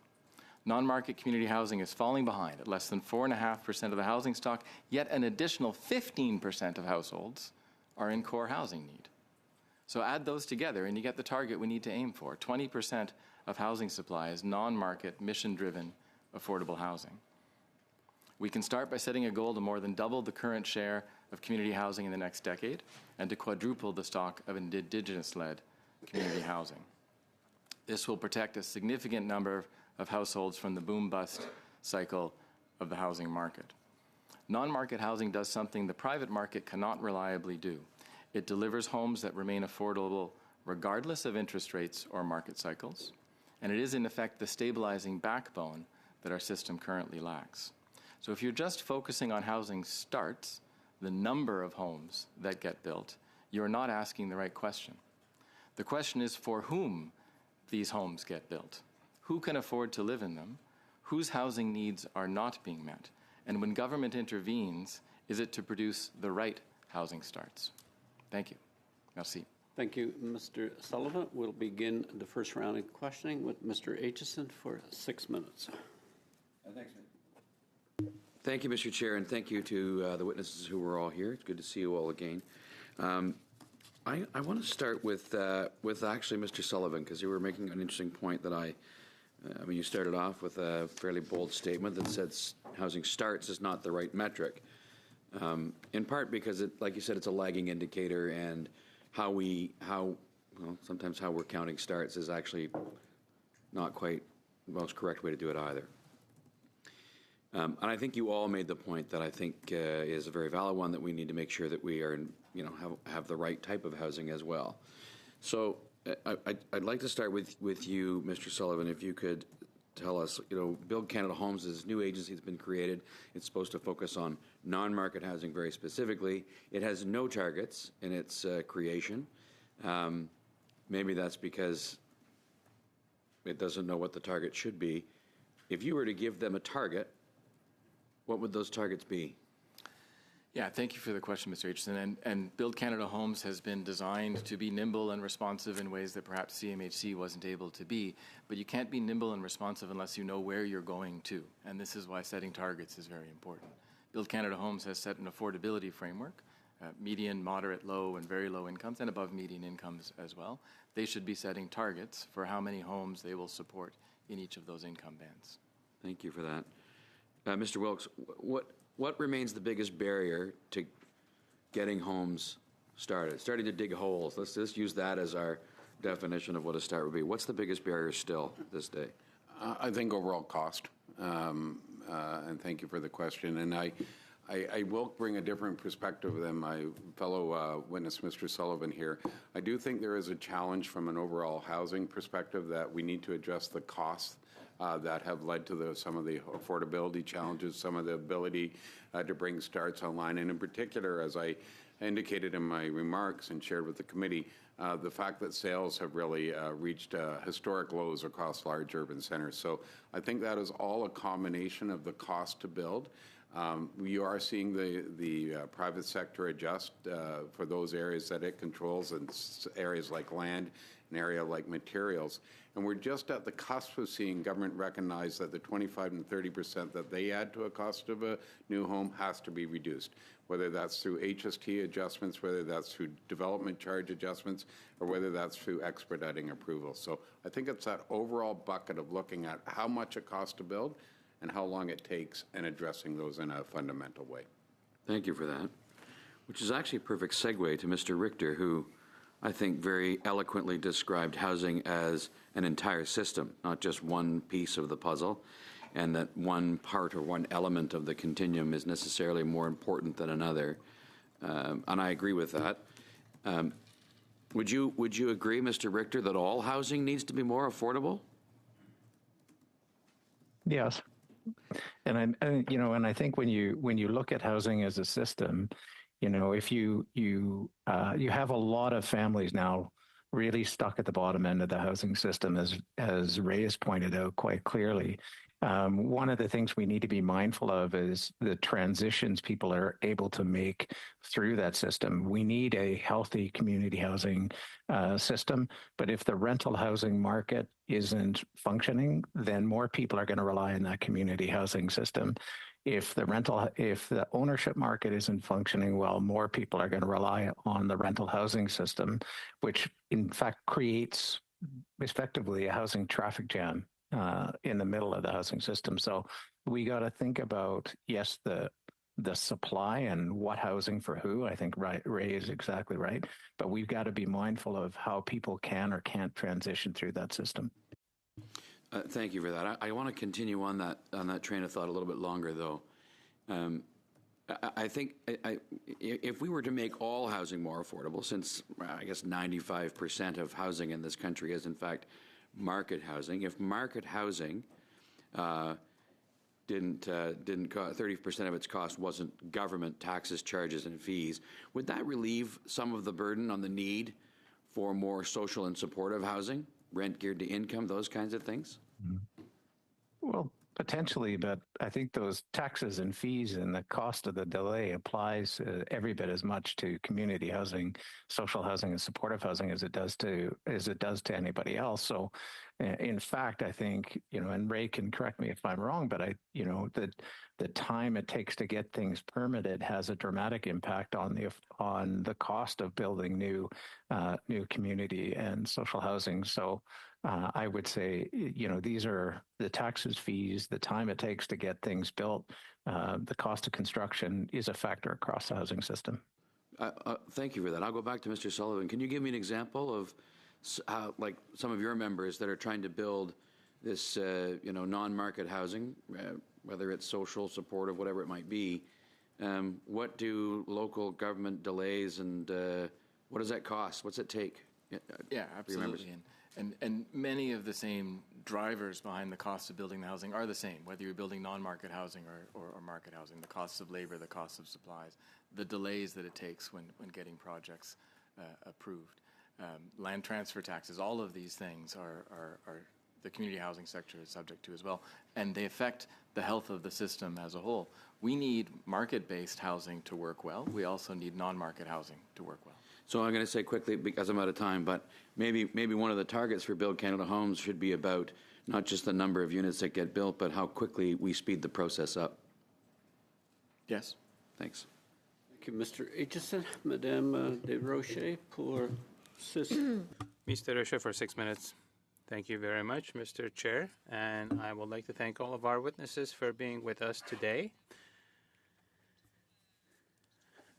Non-market community housing is falling behind at less than 4.5% of the housing stock, yet an additional 15% of households are in core housing need. So add those together and you get the target we need to aim for. 20% of housing supply is non-market, mission-driven, affordable housing. We can start by setting a goal to more than double the current share of community housing in the next decade and to quadruple the stock of Indigenous-led community housing. This will protect a significant number of households from the boom-bust cycle of the housing market. Non-market housing does something the private market cannot reliably do. It delivers homes that remain affordable regardless of interest rates or market cycles, and it is in effect the stabilizing backbone that our system currently lacks. So if you're just focusing on housing starts, the number of homes that get built, you're not asking the right question. The question is for whom these homes get built. Who can afford to live in them? Whose housing needs are not being met? And when government intervenes, is it to produce the right housing starts? Thank you. Merci. Thank you, Mr. Sullivan. We'll begin the first round of questioning with Mr. Aitchison for 6 minutes. Thanks, Thank you, Mr. Chair, and thank you to the witnesses who were all here. It's good to see you all again. I want to start with actually Mr. Sullivan, because you were making an interesting point that I mean, you started off with a fairly bold statement that said housing starts is not the right metric, in part because, like you said, it's a lagging indicator, and sometimes how we're counting starts is actually not quite the most correct way to do it either. And I think you all made the point that I think is a very valid one, that we need to make sure that we are, have the right type of housing as well. So I'd like to start with you, Mr. Sullivan, if you could tell us, Build Canada Homes is a new agency that's been created. It's supposed to focus on non-market housing very specifically. It has no targets in its creation. Maybe that's because it doesn't know what the target should be. If you were to give them a target, what would those targets be? Yeah, thank you for the question, Mr. Aitchison. And Build Canada Homes has been designed to be nimble and responsive in ways that perhaps CMHC wasn't able to be. But you can't be nimble and responsive unless you know where you're going to. And this is why setting targets is very important. Build Canada Homes has set an affordability framework, median, moderate, low, and very low incomes, and above median incomes as well. They should be setting targets for how many homes they will support in each of those income bands. Thank you for that. Mr. Wilkes, what remains the biggest barrier to getting homes started? Starting to dig holes. Let's just use that as our definition of what a start would be. What's the biggest barrier still this day? I think overall cost. And thank you for the question. And I will bring a different perspective than my fellow witness, Mr. Sullivan, here. I do think there is a challenge from an overall housing perspective that we need to address the costs that have led to some of the affordability challenges, some of the ability to bring starts online, and in particular, as I indicated in my remarks and shared with the committee, the fact that sales have really reached historic lows across large urban centers. So I think that is all a combination of the cost to build. We are seeing the private sector adjust for those areas that it controls, and areas like land, an area like materials. And we're just at the cusp of seeing government recognize that the 25 and 30% that they add to a cost of a new home has to be reduced, whether that's through HST adjustments, whether that's through development charge adjustments, or whether that's through expediting approval. So I think it's that overall bucket of looking at how much it costs to build and how long it takes, and addressing those in a fundamental way. Thank you for that, which is actually a perfect segue to Mr. Richter, who I think very eloquently described housing as an entire system, not just one piece of the puzzle, and that one part or one element of the continuum is necessarily more important than another. And I agree with that. Would you agree, Mr. Richter, that all housing needs to be more affordable? Yes. And I think when you look at housing as a system, if you have a lot of families now really stuck at the bottom end of the housing system, as Ray has pointed out quite clearly. One of the things we need to be mindful of is the transitions people are able to make through that system. We need a healthy community housing system, but if the rental housing market isn't functioning, then more people are going to rely on that community housing system. If the ownership market isn't functioning well, more people are going to rely on the rental housing system, which in fact creates effectively a housing traffic jam in the middle of the housing system. So we got to think about, yes, the supply and what housing for who. I think Ray is exactly right, but we've got to be mindful of how people can or can't transition through that system. Thank you for that. I want to continue on that train of thought a little bit longer, though. I think if we were to make all housing more affordable, since I guess 95% of housing in this country is in fact market housing, if market housing didn't 30% of its cost wasn't government taxes, charges, and fees, would that relieve some of the burden on the need for more social and supportive housing, rent geared to income, those kinds of things? Well, potentially, but I think those taxes and fees and the cost of the delay applies every bit as much to community housing, social housing, and supportive housing as it does to anybody else. So, in fact, I think, and Ray can correct me if I'm wrong, but the time it takes to get things permitted has a dramatic impact on the cost of building new community and social housing. So I would say, these are the taxes, fees, the time it takes to get things built, the cost of construction is a factor across the housing system. Thank you for that. I'll go back to Mr. Sullivan. Can you give me an example of like some of your members that are trying to build this, non-market housing, whether it's social, supportive, whatever it might be? What do local government delays and what does that cost? What's it take? Yeah, absolutely. And many of the same drivers behind the cost of building the housing are the same, whether you're building non-market housing or market housing. The costs of labor, the costs of supplies, the delays that it takes when getting projects approved. Land transfer taxes, all of these things are the community housing sector is subject to as well, and they affect the health of the system as a whole. We need market-based housing to work well. We also need non-market housing to work well. So I'm going to say quickly, because I'm out of time, but maybe one of the targets for Build Canada Homes should be about not just the number of units that get built, but how quickly we speed the process up. Yes. Thanks. Thank you, Mr. Aitchison. Madame Desrochers pour 6. Mr. Rocha for 6 minutes. Thank you very much, Mr. Chair, and I would like to thank all of our witnesses for being with us today.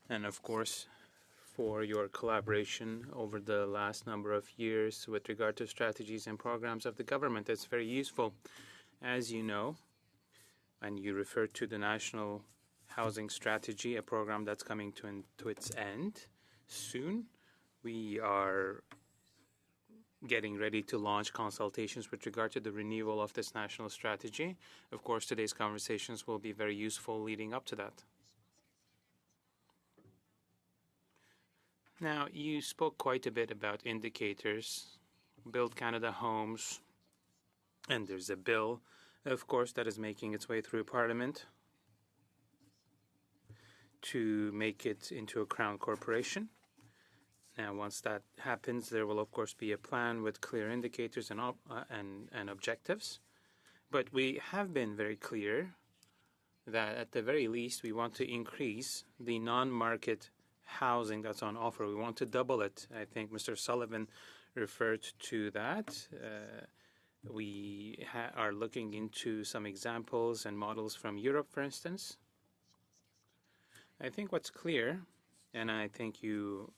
And of course, for your collaboration over the last number of years with regard to strategies and programs of the government. It's very useful. As you know, and you referred to the National Housing Strategy, a program that's coming to its end soon. We are getting ready to launch consultations with regard to the renewal of this national strategy. Of course, today's conversations will be very useful leading up to that. Now, you spoke quite a bit about indicators, Build Canada Homes, and there's a bill, of course, that is making its way through Parliament to make it into a Crown corporation. Now, once that happens, there will, of course, be a plan with clear indicators and objectives. But we have been very clear that, at the very least, we want to increase the non-market housing that's on offer. We want to double it. I think Mr. Sullivan referred to that. We are looking into some examples and models from Europe, for instance. I think what's clear, and I think you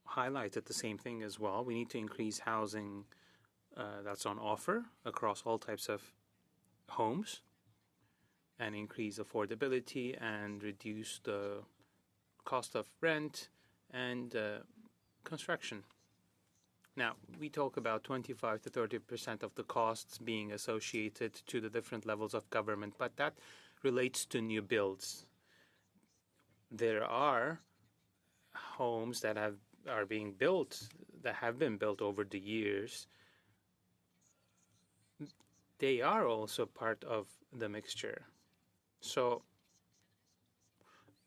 highlighted the same thing as well, we need to increase housing that's on offer across all types of homes and increase affordability and reduce the cost of rent and construction. Now, we talk about 25 to 30% of the costs being associated to the different levels of government, but that relates to new builds. There are homes that are being built that have been built over the years, they are also part of the mixture. So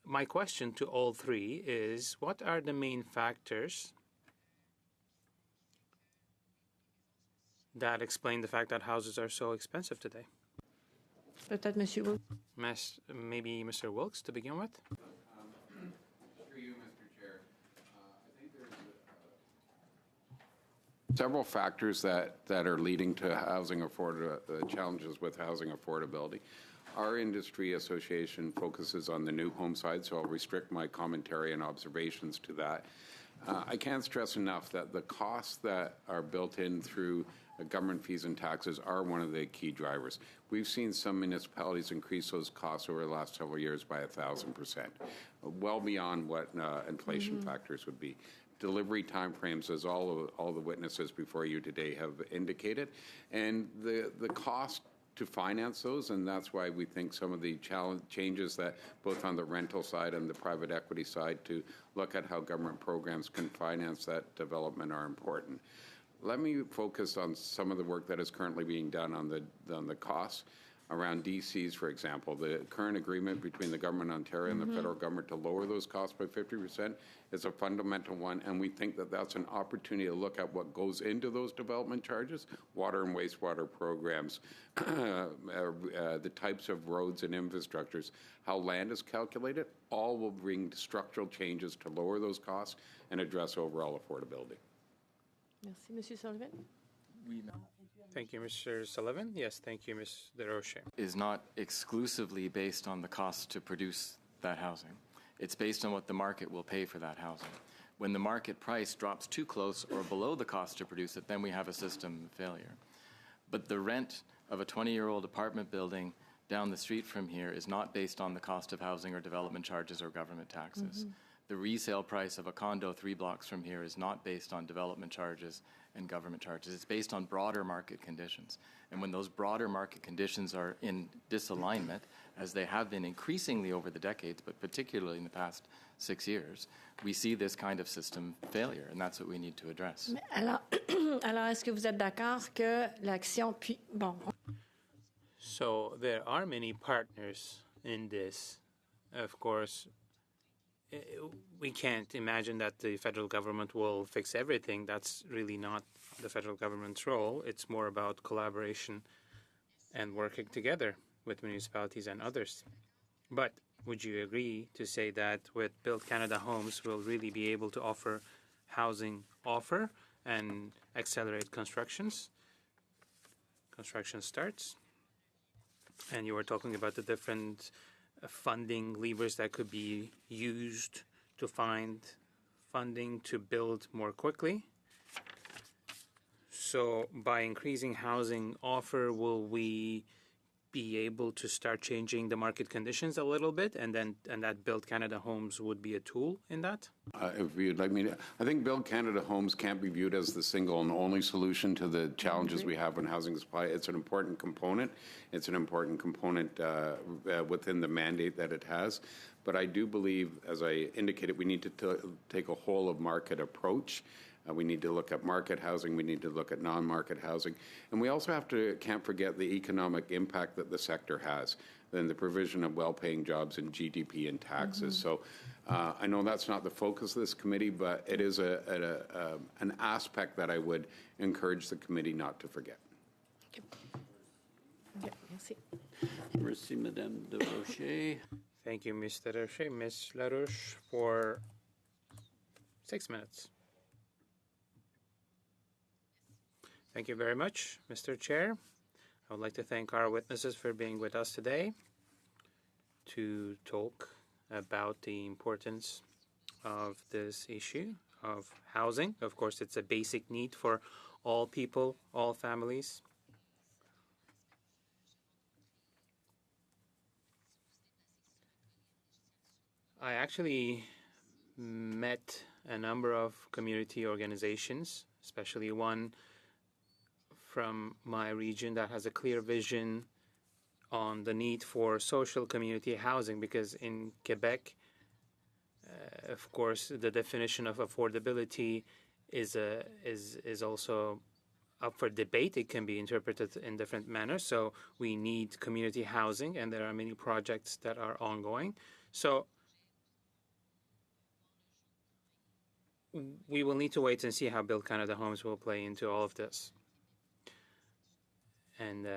my question to all three is, what are the main factors that explain the fact that houses are so expensive today? Peut-être Monsieur Wilkes. Maybe Mr. Wilkes to begin with? Through you, Mr. Chair. I think there's several factors that are leading to challenges with housing affordability. Our industry association focuses on the new home side, so I'll restrict my commentary and observations to that. I can't stress enough that the costs that are built in through government fees and taxes are one of the key drivers. We've seen some municipalities increase those costs over the last several years by 1,000%, well beyond what inflation factors would be. Delivery timeframes, as all the witnesses before you today have indicated, and the cost to finance those, and that's why we think some of the changes that both on the rental side and the private equity side to look at how government programs can finance that development are important. Let me focus on some of the work that is currently being done on the costs around DCs, for example. The current agreement between the Government of Ontario and the federal government to lower those costs by 50% is a fundamental one, and we think that that's an opportunity to look at what goes into those development charges, water and wastewater programs, the types of roads and infrastructures, how land is calculated, all will bring structural changes to lower those costs and address overall affordability. Merci, Monsieur Sullivan. Thank you, Mr. Sullivan. Yes, thank you, Ms. DeRoche. Is not exclusively based on the cost to produce that housing. It's based on what the market will pay for that housing. When the market price drops too close or below the cost to produce it, then we have a system failure. But the rent of a 20-year-old apartment building down the street from here is not based on the cost of housing or development charges or government taxes. The resale price of a condo 3 blocks from here is not based on development charges and government charges. It's based on broader market conditions. And when those broader market conditions are in disalignment, as they have been increasingly over the decades, but particularly in the past 6 years, we see this kind of system failure, and that's what we need to address. Alors, est-ce que vous êtes d'accord que l'action puis bon. So there are many partners in this. Of course, we can't imagine that the federal government will fix everything. That's really not the federal government's role. It's more about collaboration and working together with municipalities and others. But would you agree to say that with Build Canada Homes, we'll really be able to offer housing and accelerate construction starts? And you were talking about the different funding levers that could be used to find funding to build more quickly. So by increasing housing offer, will we be able to start changing the market conditions a little bit, and that Build Canada Homes would be a tool in that? If you'd like me to, I think Build Canada Homes can't be viewed as the single and only solution to the challenges we have in housing supply. It's an important component. It's an important component within the mandate that it has. But I do believe, as I indicated, we need to take a whole of market approach. We need to look at market housing. We need to look at non-market housing. And we also can't forget the economic impact that the sector has and the provision of well-paying jobs and GDP and taxes. So I know that's not the focus of this committee, but it is an aspect that I would encourage the committee not to forget. Okay, merci. Merci, Madame DeRoche. Thank you, Ms. DeRoche. Ms. LaRouche for 6 minutes. Thank you very much, Mr. Chair. I would like to thank our witnesses for being with us today to talk about the importance of this issue of housing. Of course, it's a basic need for all people, all families. I actually met a number of community organizations, especially one from my region that has a clear vision on the need for social community housing, because in Quebec, of course, the definition of affordability is also up for debate. It can be interpreted in different manners. So we need community housing, and there are many projects that are ongoing. So we will need to wait and see how Build Canada Homes will play into all of this. And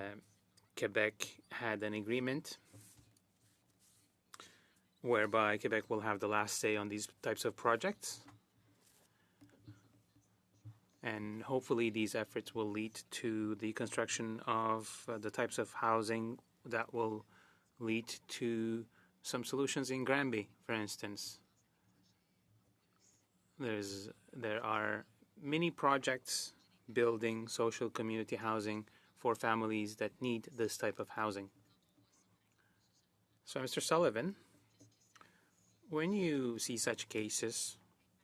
Quebec had an agreement whereby Quebec will have the last say on these types of projects. And hopefully these efforts will lead to the construction of the types of housing that will lead to some solutions in Granby, for instance. There are many projects building social community housing for families that need this type of housing. So, Mr. Sullivan, when you see such cases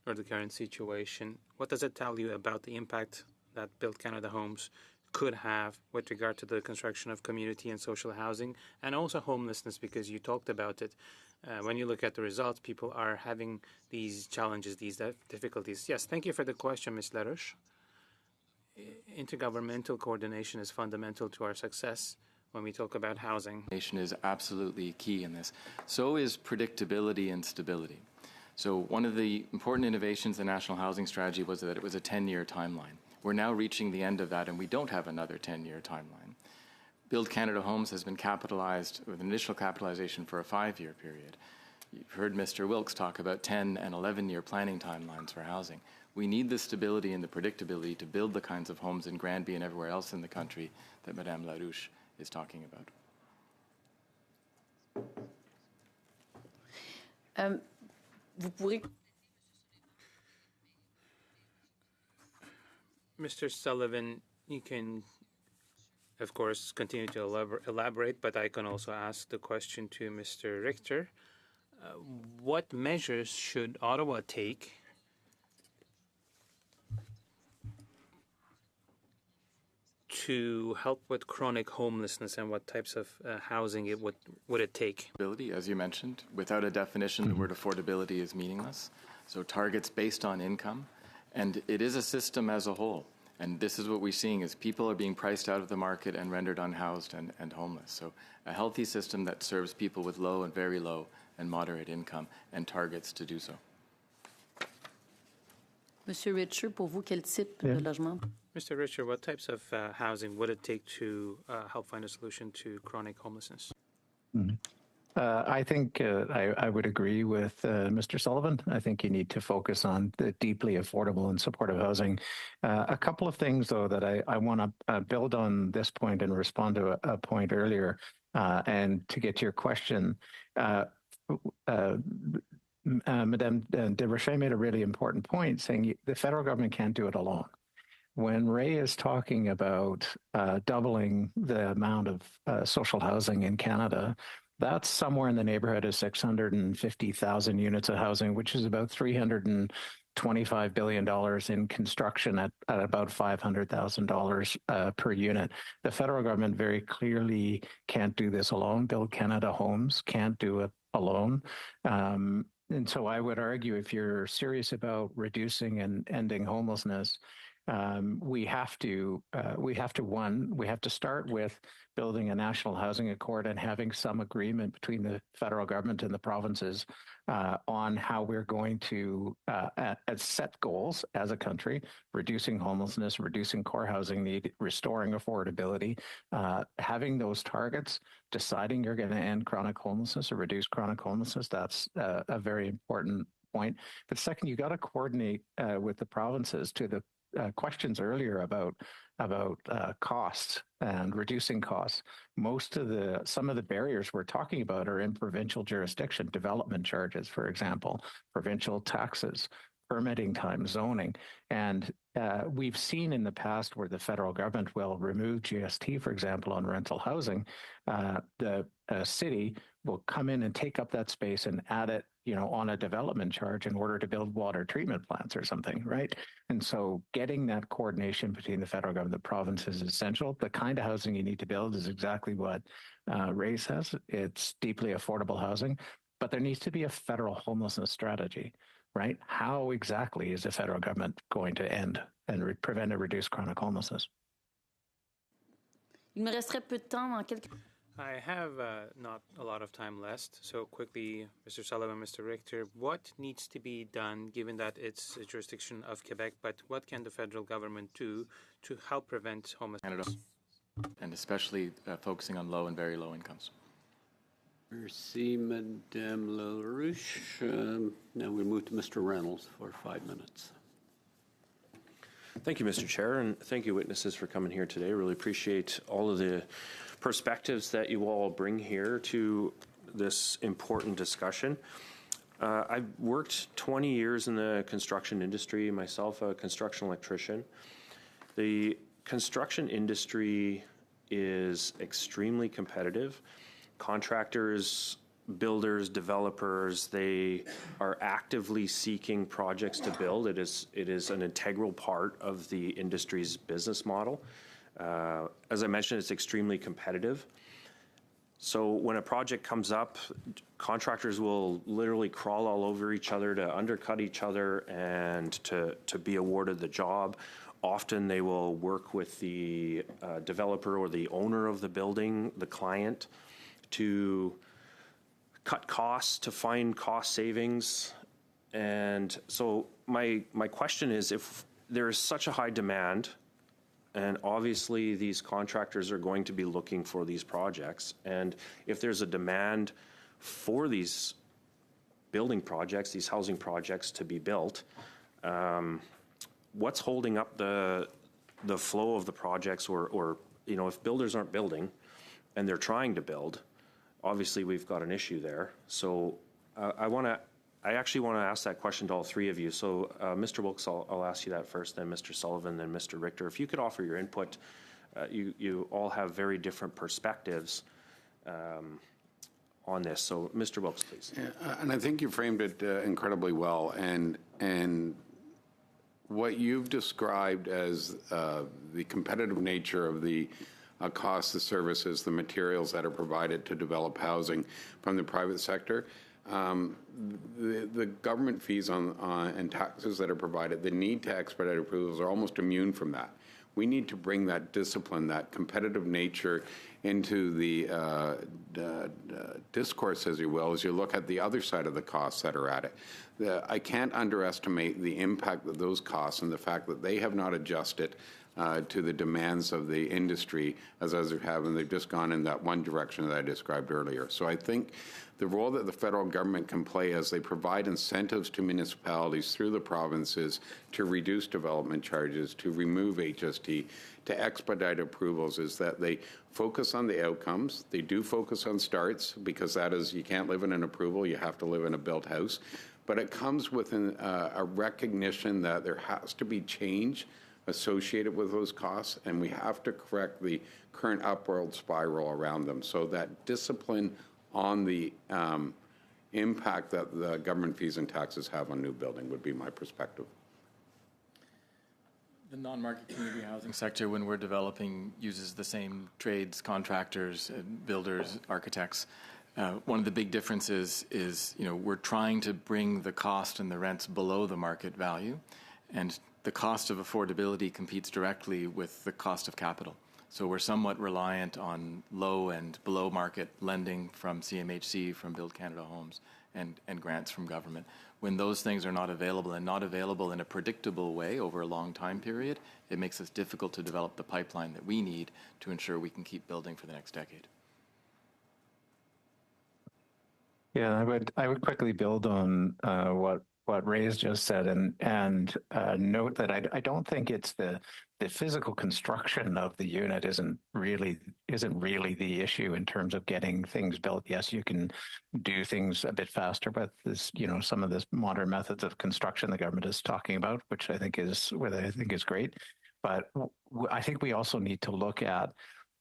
or the current situation, what does it tell you about the impact that Build Canada Homes could have with regard to the construction of community and social housing, and also homelessness, because you talked about it? When you look at the results, people are having these challenges, these difficulties. Yes, thank you for the question, Ms. Larouche. Intergovernmental coordination is fundamental to our success when we talk about housing. Coordination is absolutely key in this. So is predictability and stability. So one of the important innovations in the National Housing Strategy was that it was a 10-year timeline. We're now reaching the end of that, and we don't have another 10-year timeline. Build Canada Homes has been capitalized with initial capitalization for a 5-year period. You've heard Mr. Wilkes talk about 10 and 11-year planning timelines for housing. We need the stability and the predictability to build the kinds of homes in Granby and everywhere else in the country that Madame Larouche is talking about. Mr. Sullivan, you can, of course, continue to elaborate, but I can also ask the question to Mr. Richter. What measures should Ottawa take to help with chronic homelessness, and what types of housing would it take? As you mentioned, without a definition, the word affordability is meaningless. So targets based on income, and it is a system as a whole. And this is what we're seeing is people are being priced out of the market and rendered unhoused and homeless. So a healthy system that serves people with low and very low and moderate income and targets to do so. Monsieur Richer, pour vous, quel type de logement? Mr. Richer, what types of housing would it take to help find a solution to chronic homelessness? I think I would agree with Mr. Sullivan. I think you need to focus on the deeply affordable and supportive housing. A couple of things, though, that I want to build on this point and respond to a point earlier, and to get to your question. Madame de Rocher made a really important point, saying the federal government can't do it alone. When Ray is talking about doubling the amount of social housing in Canada, that's somewhere in the neighborhood of 650,000 units of housing, which is about $325 billion in construction at about $500,000 per unit. The federal government very clearly can't do this alone. Build Canada Homes can't do it alone. And so I would argue, if you're serious about reducing and ending homelessness, we have to start with building a national housing accord and having some agreement between the federal government and the provinces on how we're going to set goals as a country, reducing homelessness, reducing core housing need, restoring affordability, having those targets, deciding you're going to end chronic homelessness or reduce chronic homelessness. That's a very important point. But second, you got to coordinate with the provinces. To the questions earlier about costs and reducing costs. Some of the barriers we're talking about are in provincial jurisdiction. Development charges, for example, provincial taxes, permitting time, zoning. And we've seen in the past where the federal government will remove GST, for example, on rental housing. The city will come in and take up that space and add it, on a development charge in order to build water treatment plants or something, right? And so getting that coordination between the federal government and the province is essential. The kind of housing you need to build is exactly what Ray says. It's deeply affordable housing, but there needs to be a federal homelessness strategy. right? How exactly is the federal government going to end and prevent or reduce chronic homelessness? Il me resterait peu de temps dans quelques... I have not a lot of time left, so quickly, Mr. Sullivan, Mr. Richter, what needs to be done, given that it's a jurisdiction of Quebec, but what can the federal government do to help prevent homelessness? And especially focusing on low and very low incomes. Merci, Madame LaRouche. Now we move to Mr. Reynolds for 5 minutes. Thank you, Mr. Chair, and thank you, witnesses, for coming here today. Really appreciate all of the perspectives that you all bring here to this important discussion. I've worked 20 years in the construction industry, myself a construction electrician. The construction industry is extremely competitive. Contractors, builders, developers, they are actively seeking projects to build. It is an integral part of the industry's business model. As I mentioned, it's extremely competitive. So when a project comes up, contractors will literally crawl all over each other to undercut each other and to be awarded the job. Often they will work with the developer or the owner of the building, the client, to cut costs, to find cost savings. And so my question is, if there is such a high demand, and obviously these contractors are going to be looking for these projects, and if there's a demand for these building projects, these housing projects to be built, what's holding up the flow of the projects, or if builders aren't building and they're trying to build, obviously we've got an issue there. So I actually want to ask that question to all three of you. So Mr. Wilkes, I'll ask you that first, then Mr. Sullivan, then Mr. Richter. If you could offer your input, you all have very different perspectives on this. So Mr. Wilkes, please. Yeah, and I think you framed it incredibly well. And what you've described as the competitive nature of the cost of services, the materials that are provided to develop housing from the private sector, the government fees and taxes that are provided, the need to expedite approvals are almost immune from that. We need to bring that discipline, that competitive nature into the discourse, as you will, as you look at the other side of the costs that are at it. I can't underestimate the impact of those costs and the fact that they have not adjusted to the demands of the industry as others have, and they've just gone in that one direction that I described earlier. So I think the role that the federal government can play as they provide incentives to municipalities through the provinces to reduce development charges, to remove HST, to expedite approvals, is that they focus on the outcomes. They do focus on starts, because that is, you can't live in an approval, you have to live in a built house. But it comes with a recognition that there has to be change associated with those costs, and we have to correct the current upward spiral around them. So that discipline on the impact that the government fees and taxes have on new building would be my perspective. The non-market community housing sector, when we're developing, uses the same trades, contractors, builders, architects. One of the big differences is, we're trying to bring the cost and the rents below the market value, and the cost of affordability competes directly with the cost of capital. So we're somewhat reliant on low and below market lending from CMHC, from Build Canada Homes, and grants from government. When those things are not available, and not available in a predictable way over a long time period, it makes it difficult to develop the pipeline that we need to ensure we can keep building for the next decade. Yeah, I would quickly build on what Ray's just said, and note that I don't think it's the physical construction of the unit isn't really the issue in terms of getting things built. Yes, you can do things a bit faster, but this, some of this modern methods of construction the government is talking about, which I think is great. But I think we also need to look at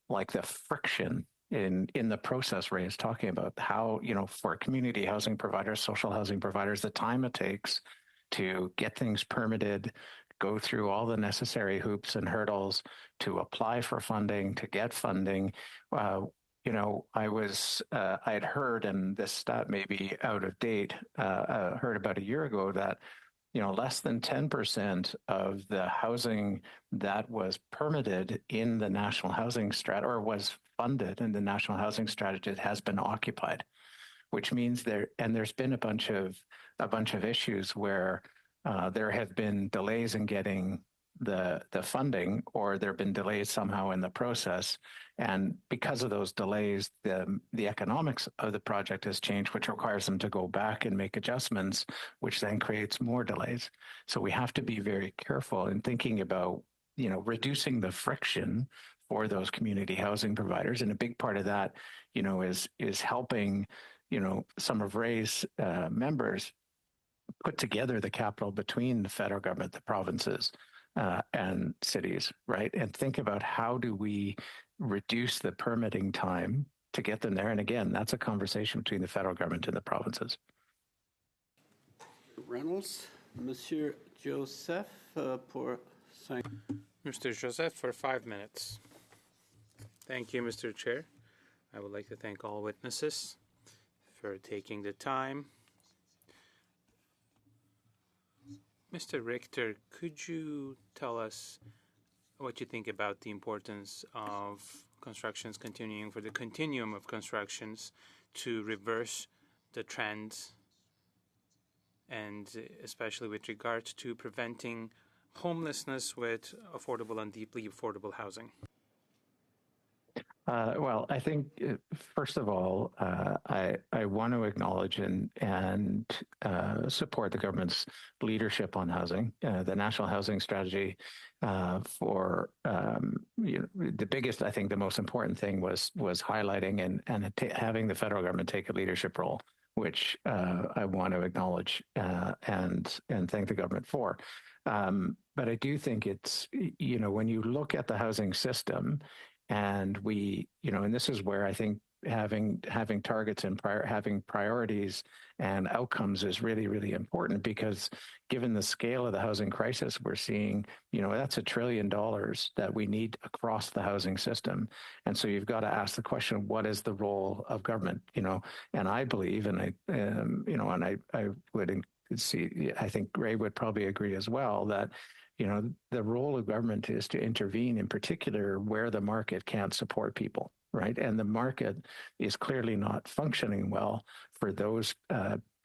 like the friction in the process Ray is talking about, how, for community housing providers, social housing providers, the time it takes to get things permitted, go through all the necessary hoops and hurdles to apply for funding, to get funding. I'd heard, and this stat may be out of date, heard about a year ago that, less than 10% of the housing that was permitted in the National Housing Strategy or was funded in the National Housing Strategy has been occupied, which means there's been a bunch of issues where there have been delays in getting the funding, or there have been delays somehow in the process. And because of those delays, the economics of the project has changed, which requires them to go back and make adjustments, which then creates more delays. So we have to be very careful in thinking about, reducing the friction for those community housing providers. And a big part of that, is helping, some of Ray's members put together the capital between the federal government, the provinces, and cities, right? And think about how do we reduce the permitting time to get them there. And again, that's a conversation between the federal government and the provinces. Reynolds, Monsieur Joseph, pour 5. Mr. Joseph for 5 minutes. Thank you, Mr. Chair. I would like to thank all witnesses for taking the time. Mr. Richter, could you tell us what you think about the importance of constructions continuing for the continuum of constructions to reverse the trends, and especially with regard to preventing homelessness with affordable and deeply affordable housing? Well, I think, first of all, I want to acknowledge and support the government's leadership on housing. The National Housing Strategy for the biggest, I think the most important thing was highlighting and having the federal government take a leadership role, which I want to acknowledge and thank the government for. But I do think it's, when you look at the housing system, and and this is where I think having targets and having priorities and outcomes is really, really important, because given the scale of the housing crisis we're seeing, that's $1 trillion that we need across the housing system. And so you've got to ask the question, what is the role of government? And I believe, and I would see, I think Ray would probably agree as well, that the role of government is to intervene, in particular where the market can't support people, right? And the market is clearly not functioning well for those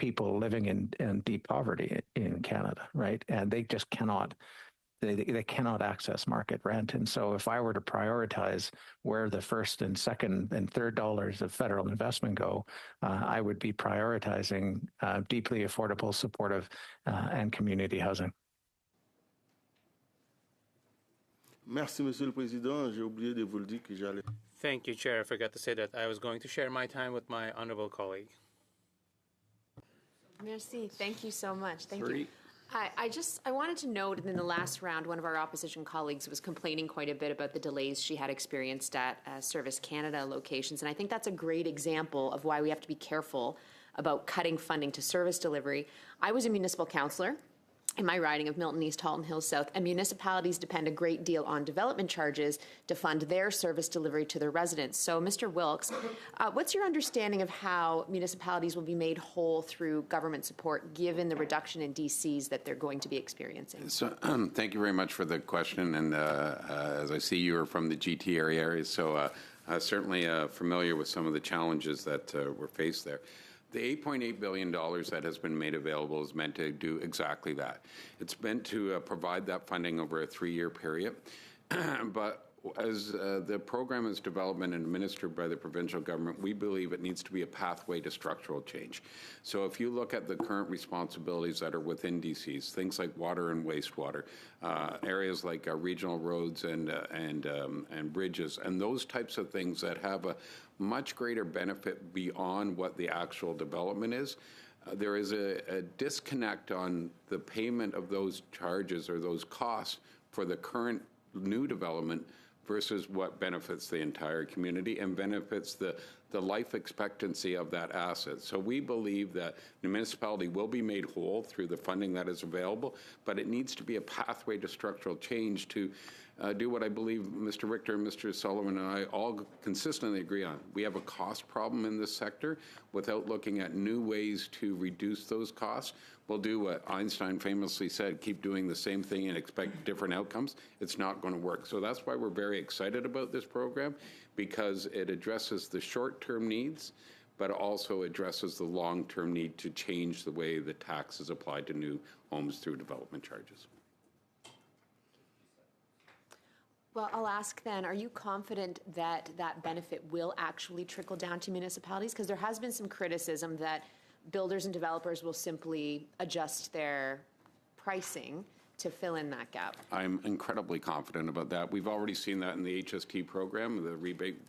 people living in deep poverty in Canada, right? And they just cannot, they cannot access market rent. And so if I were to prioritize where the first and second and third dollars of federal investment go, I would be prioritizing deeply affordable, supportive, and community housing. Merci, Monsieur le Président. J'ai oublié de vous le dire que j'allais. Thank you, Chair. I forgot to say that I was going to share my time with my honorable colleague. Merci. Thank you so much. Thank you. I wanted to note that in the last round, one of our opposition colleagues was complaining quite a bit about the delays she had experienced at Service Canada locations. And I think that's a great example of why we have to be careful about cutting funding to service delivery. I was a municipal councillor in my riding of Milton East, Halton Hills South, and municipalities depend a great deal on development charges to fund their service delivery to their residents. So, Mr. Wilkes, what's your understanding of how municipalities will be made whole through government support, given the reduction in DCs that they're going to be experiencing? So, thank you very much for the question. And as I see, you are from the GT area, so certainly familiar with some of the challenges that were faced there. The $8.8 billion that has been made available is meant to do exactly that. It's meant to provide that funding over a 3-year period. But as the program is developed and administered by the provincial government, we believe it needs to be a pathway to structural change. So if you look at the current responsibilities that are within DCs, things like water and wastewater, areas like regional roads and bridges, and those types of things that have a much greater benefit beyond what the actual development is, there is a disconnect on the payment of those charges or those costs for the current new development versus what benefits the entire community and benefits the life expectancy of that asset. So we believe that the municipality will be made whole through the funding that is available, but it needs to be a pathway to structural change to do what I believe Mr. Richter, Mr. Sullivan, and I all consistently agree on. We have a cost problem in this sector. Without looking at new ways to reduce those costs, we'll do what Einstein famously said, keep doing the same thing and expect different outcomes. It's not going to work. So that's why we're very excited about this program, because it addresses the short-term needs, but also addresses the long-term need to change the way the tax is applied to new homes through development charges. Well, I'll ask then, are you confident that that benefit will actually trickle down to municipalities? Because there has been some criticism that builders and developers will simply adjust their pricing to fill in that gap. I'm incredibly confident about that. We've already seen that in the HST program, the rebate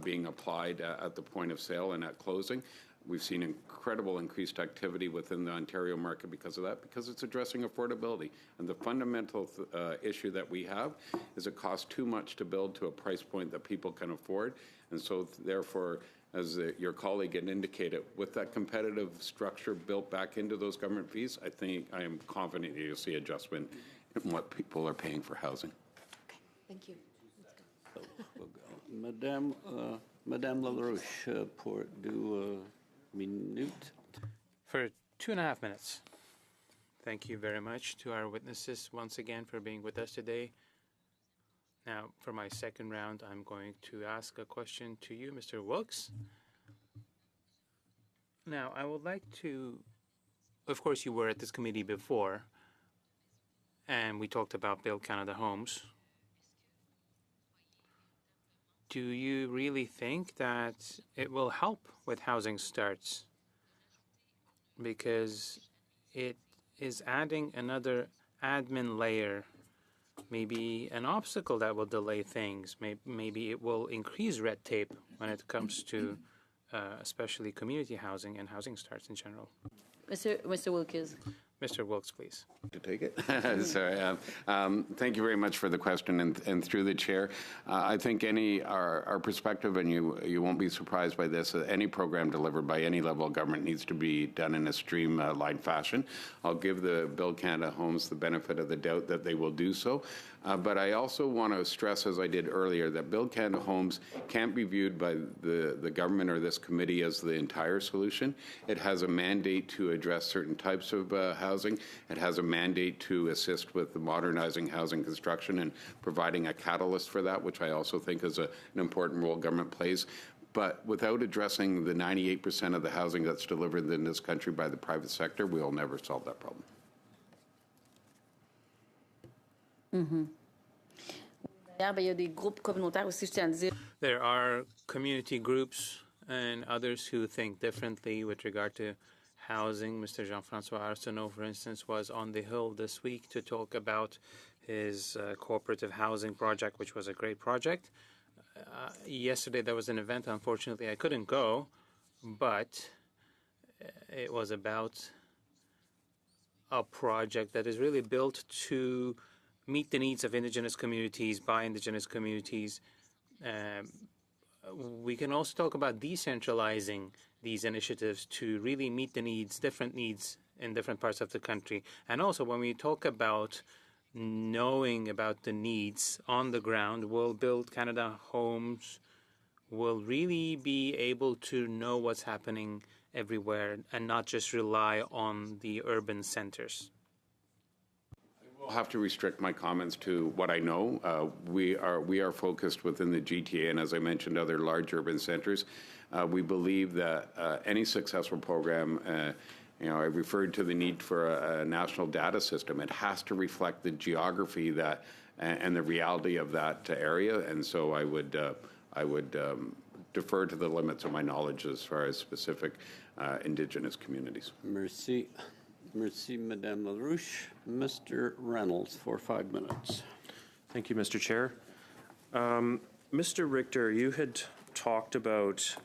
being applied at the point of sale and at closing. We've seen incredible increased activity within the Ontario market because of that, because it's addressing affordability. And the fundamental issue that we have is it costs too much to build to a price point that people can afford. And so therefore, as your colleague had indicated, with that competitive structure built back into those government fees, I am confident you'll see adjustment in what people are paying for housing. Okay, thank you. Madame LaRouche, pour 2 minutes. For 2.5 minutes. Thank you very much to our witnesses once again for being with us today. Now, for my second round, I'm going to ask a question to you, Mr. Wilkes. Now, I would like to, of course, you were at this committee before, and we talked about Build Canada Homes. Do you really think that it will help with housing starts? Because it is adding another admin layer, maybe an obstacle that will delay things. Maybe it will increase red tape when it comes to especially community housing and housing starts in general. Mr. Wilkes. Mr. Wilkes, please. To take it. Sorry. Thank you very much for the question, and through the chair, I think our perspective, and you won't be surprised by this, any program delivered by any level of government needs to be done in a streamlined fashion. I'll give the Build Canada Homes the benefit of the doubt that they will do so. But I also want to stress, as I did earlier, that Build Canada Homes can't be viewed by the government or this committee as the entire solution. It has a mandate to address certain types of housing. It has a mandate to assist with the modernizing housing construction and providing a catalyst for that, which I also think is an important role government plays. But without addressing the 98% of the housing that's delivered in this country by the private sector, we'll never solve that problem. There are community groups and others who think differently with regard to housing. Mr. Jean-François Arsenault, for instance, was on the Hill this week to talk about his cooperative housing project, which was a great project. Yesterday there was an event. Unfortunately, I couldn't go, but it was about a project that is really built to meet the needs of Indigenous communities by Indigenous communities. We can also talk about decentralizing these initiatives to really meet the needs, different needs in different parts of the country. And also when we talk about knowing about the needs on the ground, will Build Canada Homes will really be able to know what's happening everywhere and not just rely on the urban centers. I'll have to restrict my comments to what I know. We are focused within the GTA, and as I mentioned, other large urban centers. We believe that any successful program, I referred to the need for a national data system. It has to reflect the geography that and the reality of that area, and so I would defer to the limits of my knowledge as far as specific Indigenous communities. Merci. Merci, Madame LaRouche. Mr. Reynolds for 5 minutes. Thank you, Mr. Chair. Mr. Richter, you had talked about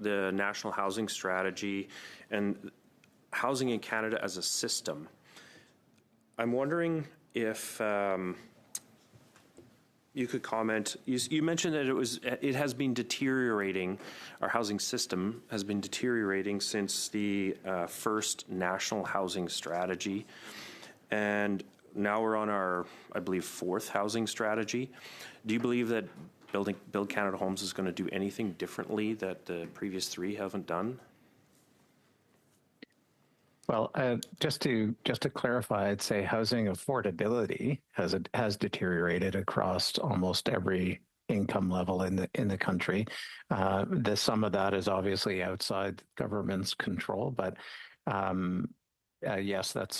the National Housing Strategy and housing in Canada as a system. I'm wondering if you could comment. You mentioned that it has been deteriorating. Our housing system has been deteriorating since the first National Housing Strategy, and now we're on our, I believe, fourth housing strategy. Do you believe that Build Canada Homes is going to do anything differently that the previous three haven't done? Well, just to clarify, I'd say housing affordability has deteriorated across almost every income level in the country. Some of that is obviously outside government's control, but yes, that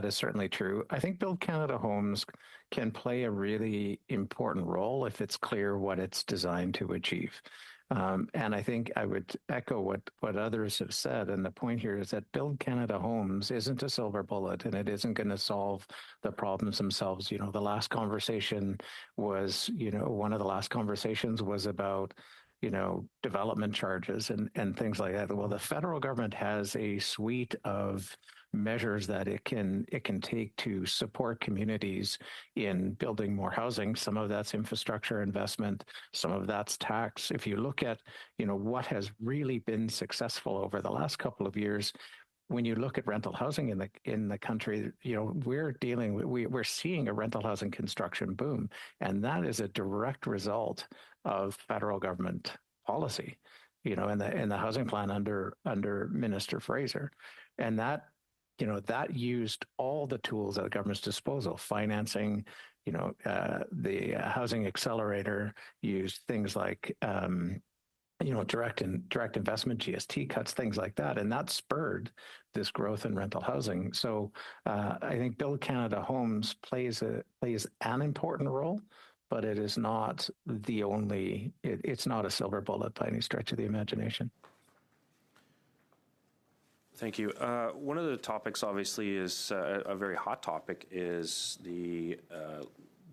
is certainly true. I think Build Canada Homes can play a really important role if it's clear what it's designed to achieve. And I think I would echo what others have said. And the point here is that Build Canada Homes isn't a silver bullet, and it isn't going to solve the problems themselves. You know, the last conversation was, one of the last conversations was about, development charges and things like that. Well, the federal government has a suite of measures that it can take to support communities in building more housing. Some of that's infrastructure investment, some of that's tax. If you look at, what has really been successful over the last couple of years, when you look at rental housing in the country, we're seeing a rental housing construction boom, and that is a direct result of federal government policy, in the housing plan under Minister Fraser, and that used all the tools at the government's disposal, financing, the housing accelerator used things like, direct investment, GST cuts, things like that. And that spurred this growth in rental housing. So I think Build Canada Homes plays an important role, but it is not the only, it's not a silver bullet by any stretch of the imagination. Thank you. One of the topics, obviously, is a very hot topic, is the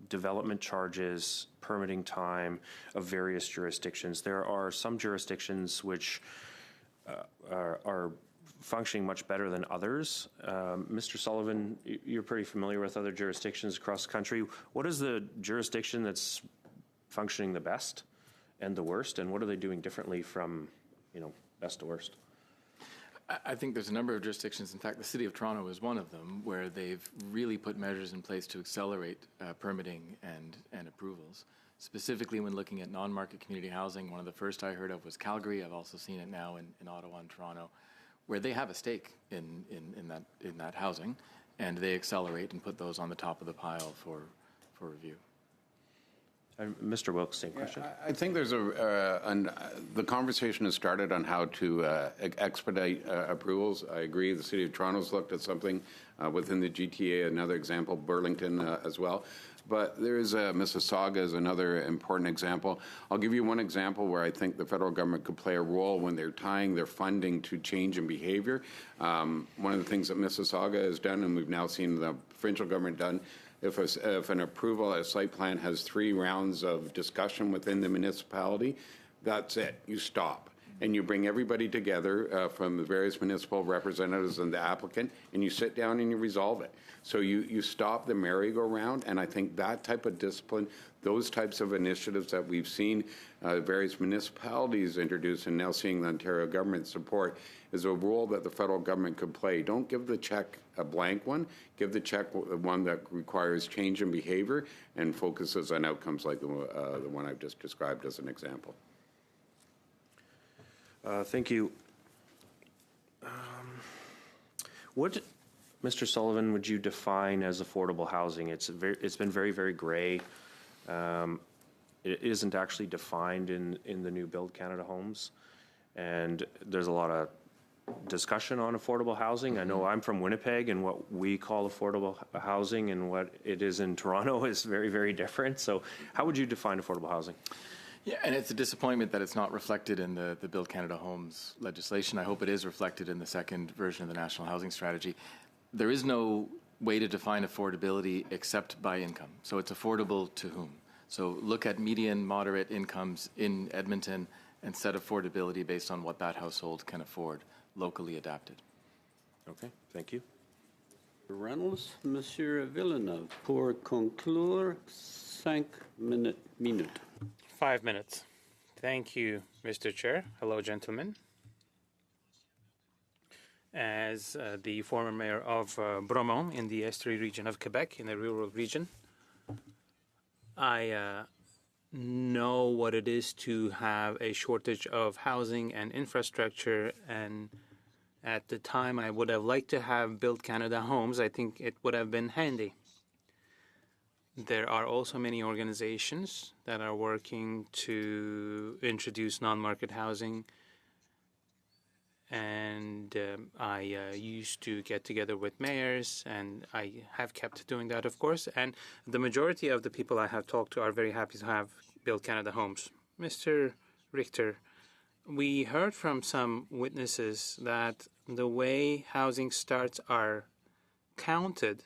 development charges, permitting time of various jurisdictions. There are some jurisdictions which are functioning much better than others. Mr. Sullivan, you're pretty familiar with other jurisdictions across the country. What is the jurisdiction that's functioning the best and the worst, and what are they doing differently from, best to worst? I think there's a number of jurisdictions. In fact, the City of Toronto is one of them, where they've really put measures in place to accelerate permitting and approvals. Specifically, when looking at non-market community housing, one of the first I heard of was Calgary. I've also seen it now in Ottawa and Toronto, where they have a stake in that housing, and they accelerate and put those on the top of the pile for review. Mr. Wilkes, same question. I think there's the conversation has started on how to expedite approvals. I agree. The City of Toronto's looked at something within the GTA, another example, Burlington as well. But there is Mississauga is another important example. I'll give you one example where I think the federal government could play a role when they're tying their funding to change in behavior. One of the things that Mississauga has done, and we've now seen the provincial government done, if an approval, a site plan has 3 rounds of discussion within the municipality, that's it. You stop. And you bring everybody together from the various municipal representatives and the applicant, and you sit down and you resolve it. So you stop the merry-go-round, and I think that type of discipline, those types of initiatives that we've seen various municipalities introduce and now seeing the Ontario government support is a role that the federal government could play. Don't give the check a blank one. Give the check one that requires change in behavior and focuses on outcomes like the one I've just described as an example. Thank you. What, Mr. Sullivan, would you define as affordable housing? It's been very, very gray. It isn't actually defined in the new Build Canada Homes, and there's a lot of discussion on affordable housing. I know I'm from Winnipeg, and what we call affordable housing and what it is in Toronto is very, very different. So how would you define affordable housing? Yeah, and it's a disappointment that it's not reflected in the Build Canada Homes legislation. I hope it is reflected in the second version of the National Housing Strategy. There is no way to define affordability except by income. So it's affordable to whom? So look at median, moderate incomes in Edmonton and set affordability based on what that household can afford, locally adapted. Okay, thank you. Reynolds, Monsieur Villeneuve, pour conclure, 5 minutes. 5 minutes. Thank you, Mr. Chair. Hello, gentlemen. as the former mayor of Bromont in the Estuary region of Quebec, in the rural region. I know what it is to have a shortage of housing and infrastructure, and at the time I would have liked to have built Canada Homes. I think it would have been handy. There are also many organizations that are working to introduce non-market housing, and I used to get together with mayors, and I have kept doing that, of course, and the majority of the people I have talked to are very happy to have built Canada Homes. Mr. Richter, we heard from some witnesses that the way housing starts are counted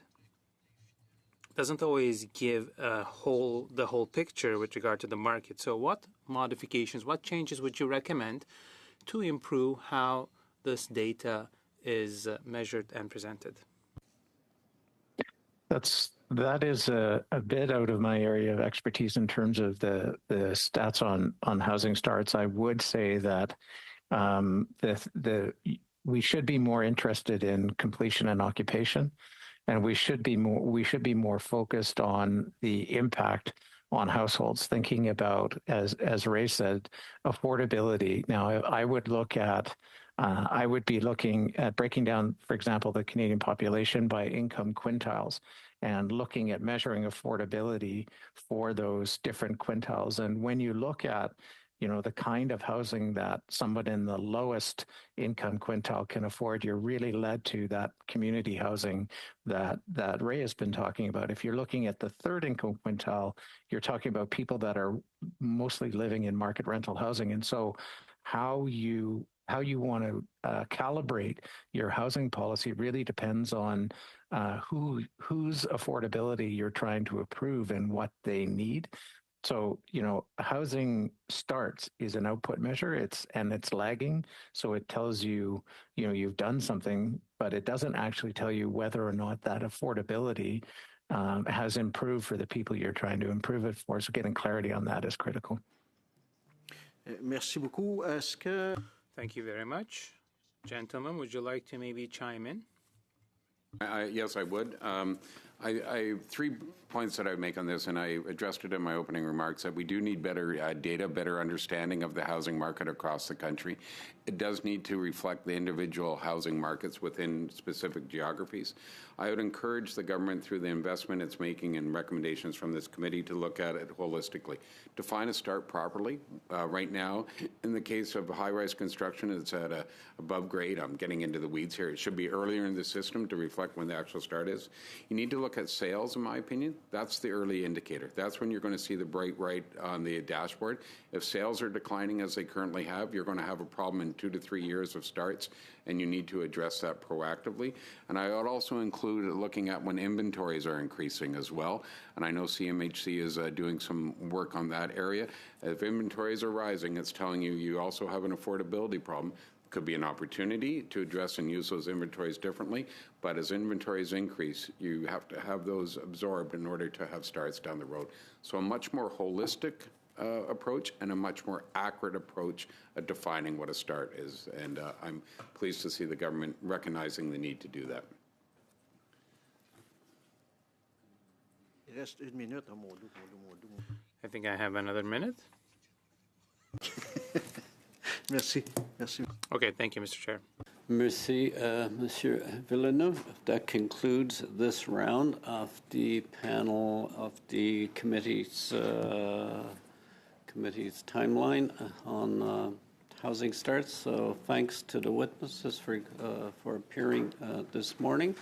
doesn't always give the whole picture with regard to the market. So what modifications, what changes would you recommend to improve how this data is measured and presented? That is a bit out of my area of expertise in terms of the stats on housing starts. I would say that we should be more interested in completion and occupation, and we should be more focused on the impact on households, thinking about, as Ray said, affordability. Now, I would be looking at breaking down, for example, the Canadian population by income quintiles and looking at measuring affordability for those different quintiles. And when you look at the kind of housing that someone in the lowest income quintile can afford, you're really led to that community housing that Ray has been talking about. If you're looking at the third income quintile, you're talking about people that are mostly living in market rental housing. And so how you want to calibrate your housing policy really depends on whose affordability you're trying to approve and what they need. So, housing starts is an output measure. It's lagging. So it tells you, you've done something, but it doesn't actually tell you whether or not that affordability has improved for the people you're trying to improve it for. So getting clarity on that is critical. Merci beaucoup. Est-ce que... Thank you very much. Gentlemen, would you like to maybe chime in? Yes, I would. I 3 points that I would make on this, and I addressed it in my opening remarks, that we do need better data, better understanding of the housing market across the country. It does need to reflect the individual housing markets within specific geographies. I would encourage the government, through the investment it's making and recommendations from this committee, to look at it holistically. Define a start properly. Right now, in the case of high-rise construction, it's at above grade. I'm getting into the weeds here. It should be earlier in the system to reflect when the actual start is. You need to look at sales, in my opinion. That's the early indicator. That's when you're going to see the bright right on the dashboard. If sales are declining as they currently have, you're going to have a problem in 2 to 3 years of starts, and you need to address that proactively. And I would also include looking at when inventories are increasing as well. And I know CMHC is doing some work on that area. If inventories are rising, it's telling you you also have an affordability problem. Could be an opportunity to address and use those inventories differently, but as inventories increase, you have to have those absorbed in order to have starts down the road. So a much more holistic approach and a much more accurate approach at defining what a start is. And I'm pleased to see the government recognizing the need to do that. I think I have another minute. Merci. Merci. Okay, thank you, Mr. Chair. Merci, Monsieur Villeneuve. That concludes this round of the panel of the committee's timeline on housing starts. So thanks to the witnesses for appearing this morning.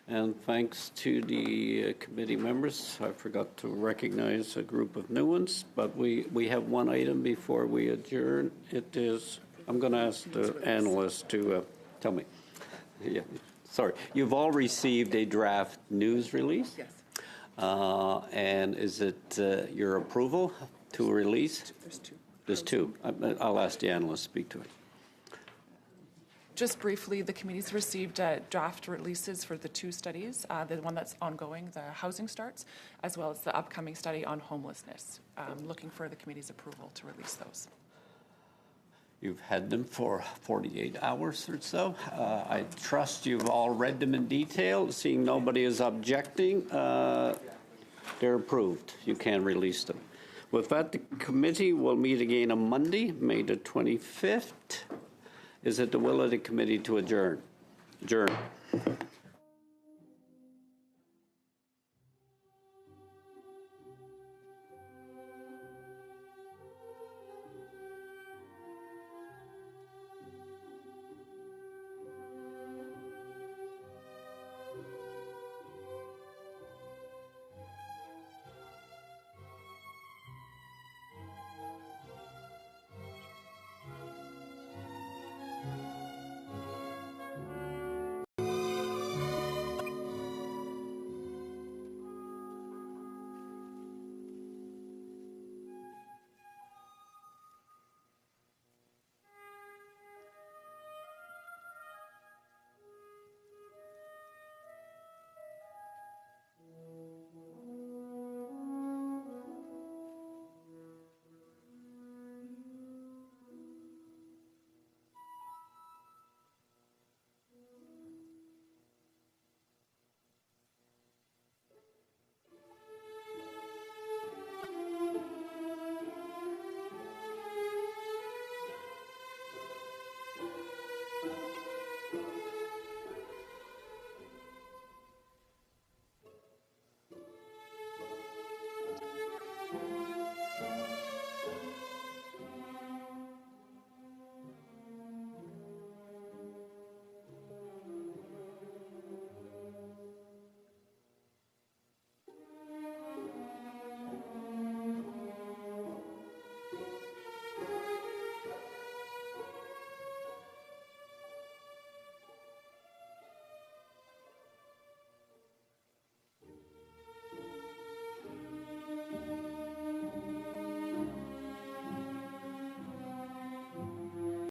And thanks to the committee members. I forgot to recognize a group of new ones, but we have one item before we adjourn. It is, I'm going to ask the analyst to tell me. Yeah, sorry. You've all received a draft news release? Yes. And is it your approval to release? There's two. There's two. I'll ask the analyst to speak to it. Just briefly, the committee's received draft releases for the two studies, the one that's ongoing, the housing starts, as well as the upcoming study on homelessness. Looking for the committee's approval to release those. You've had them for 48 hours or so. I trust you've all read them in detail. Seeing nobody is objecting, they're approved. You can release them. With that, the committee will meet again on Monday, May the 25th. Is it the will of the committee to adjourn? Adjourn.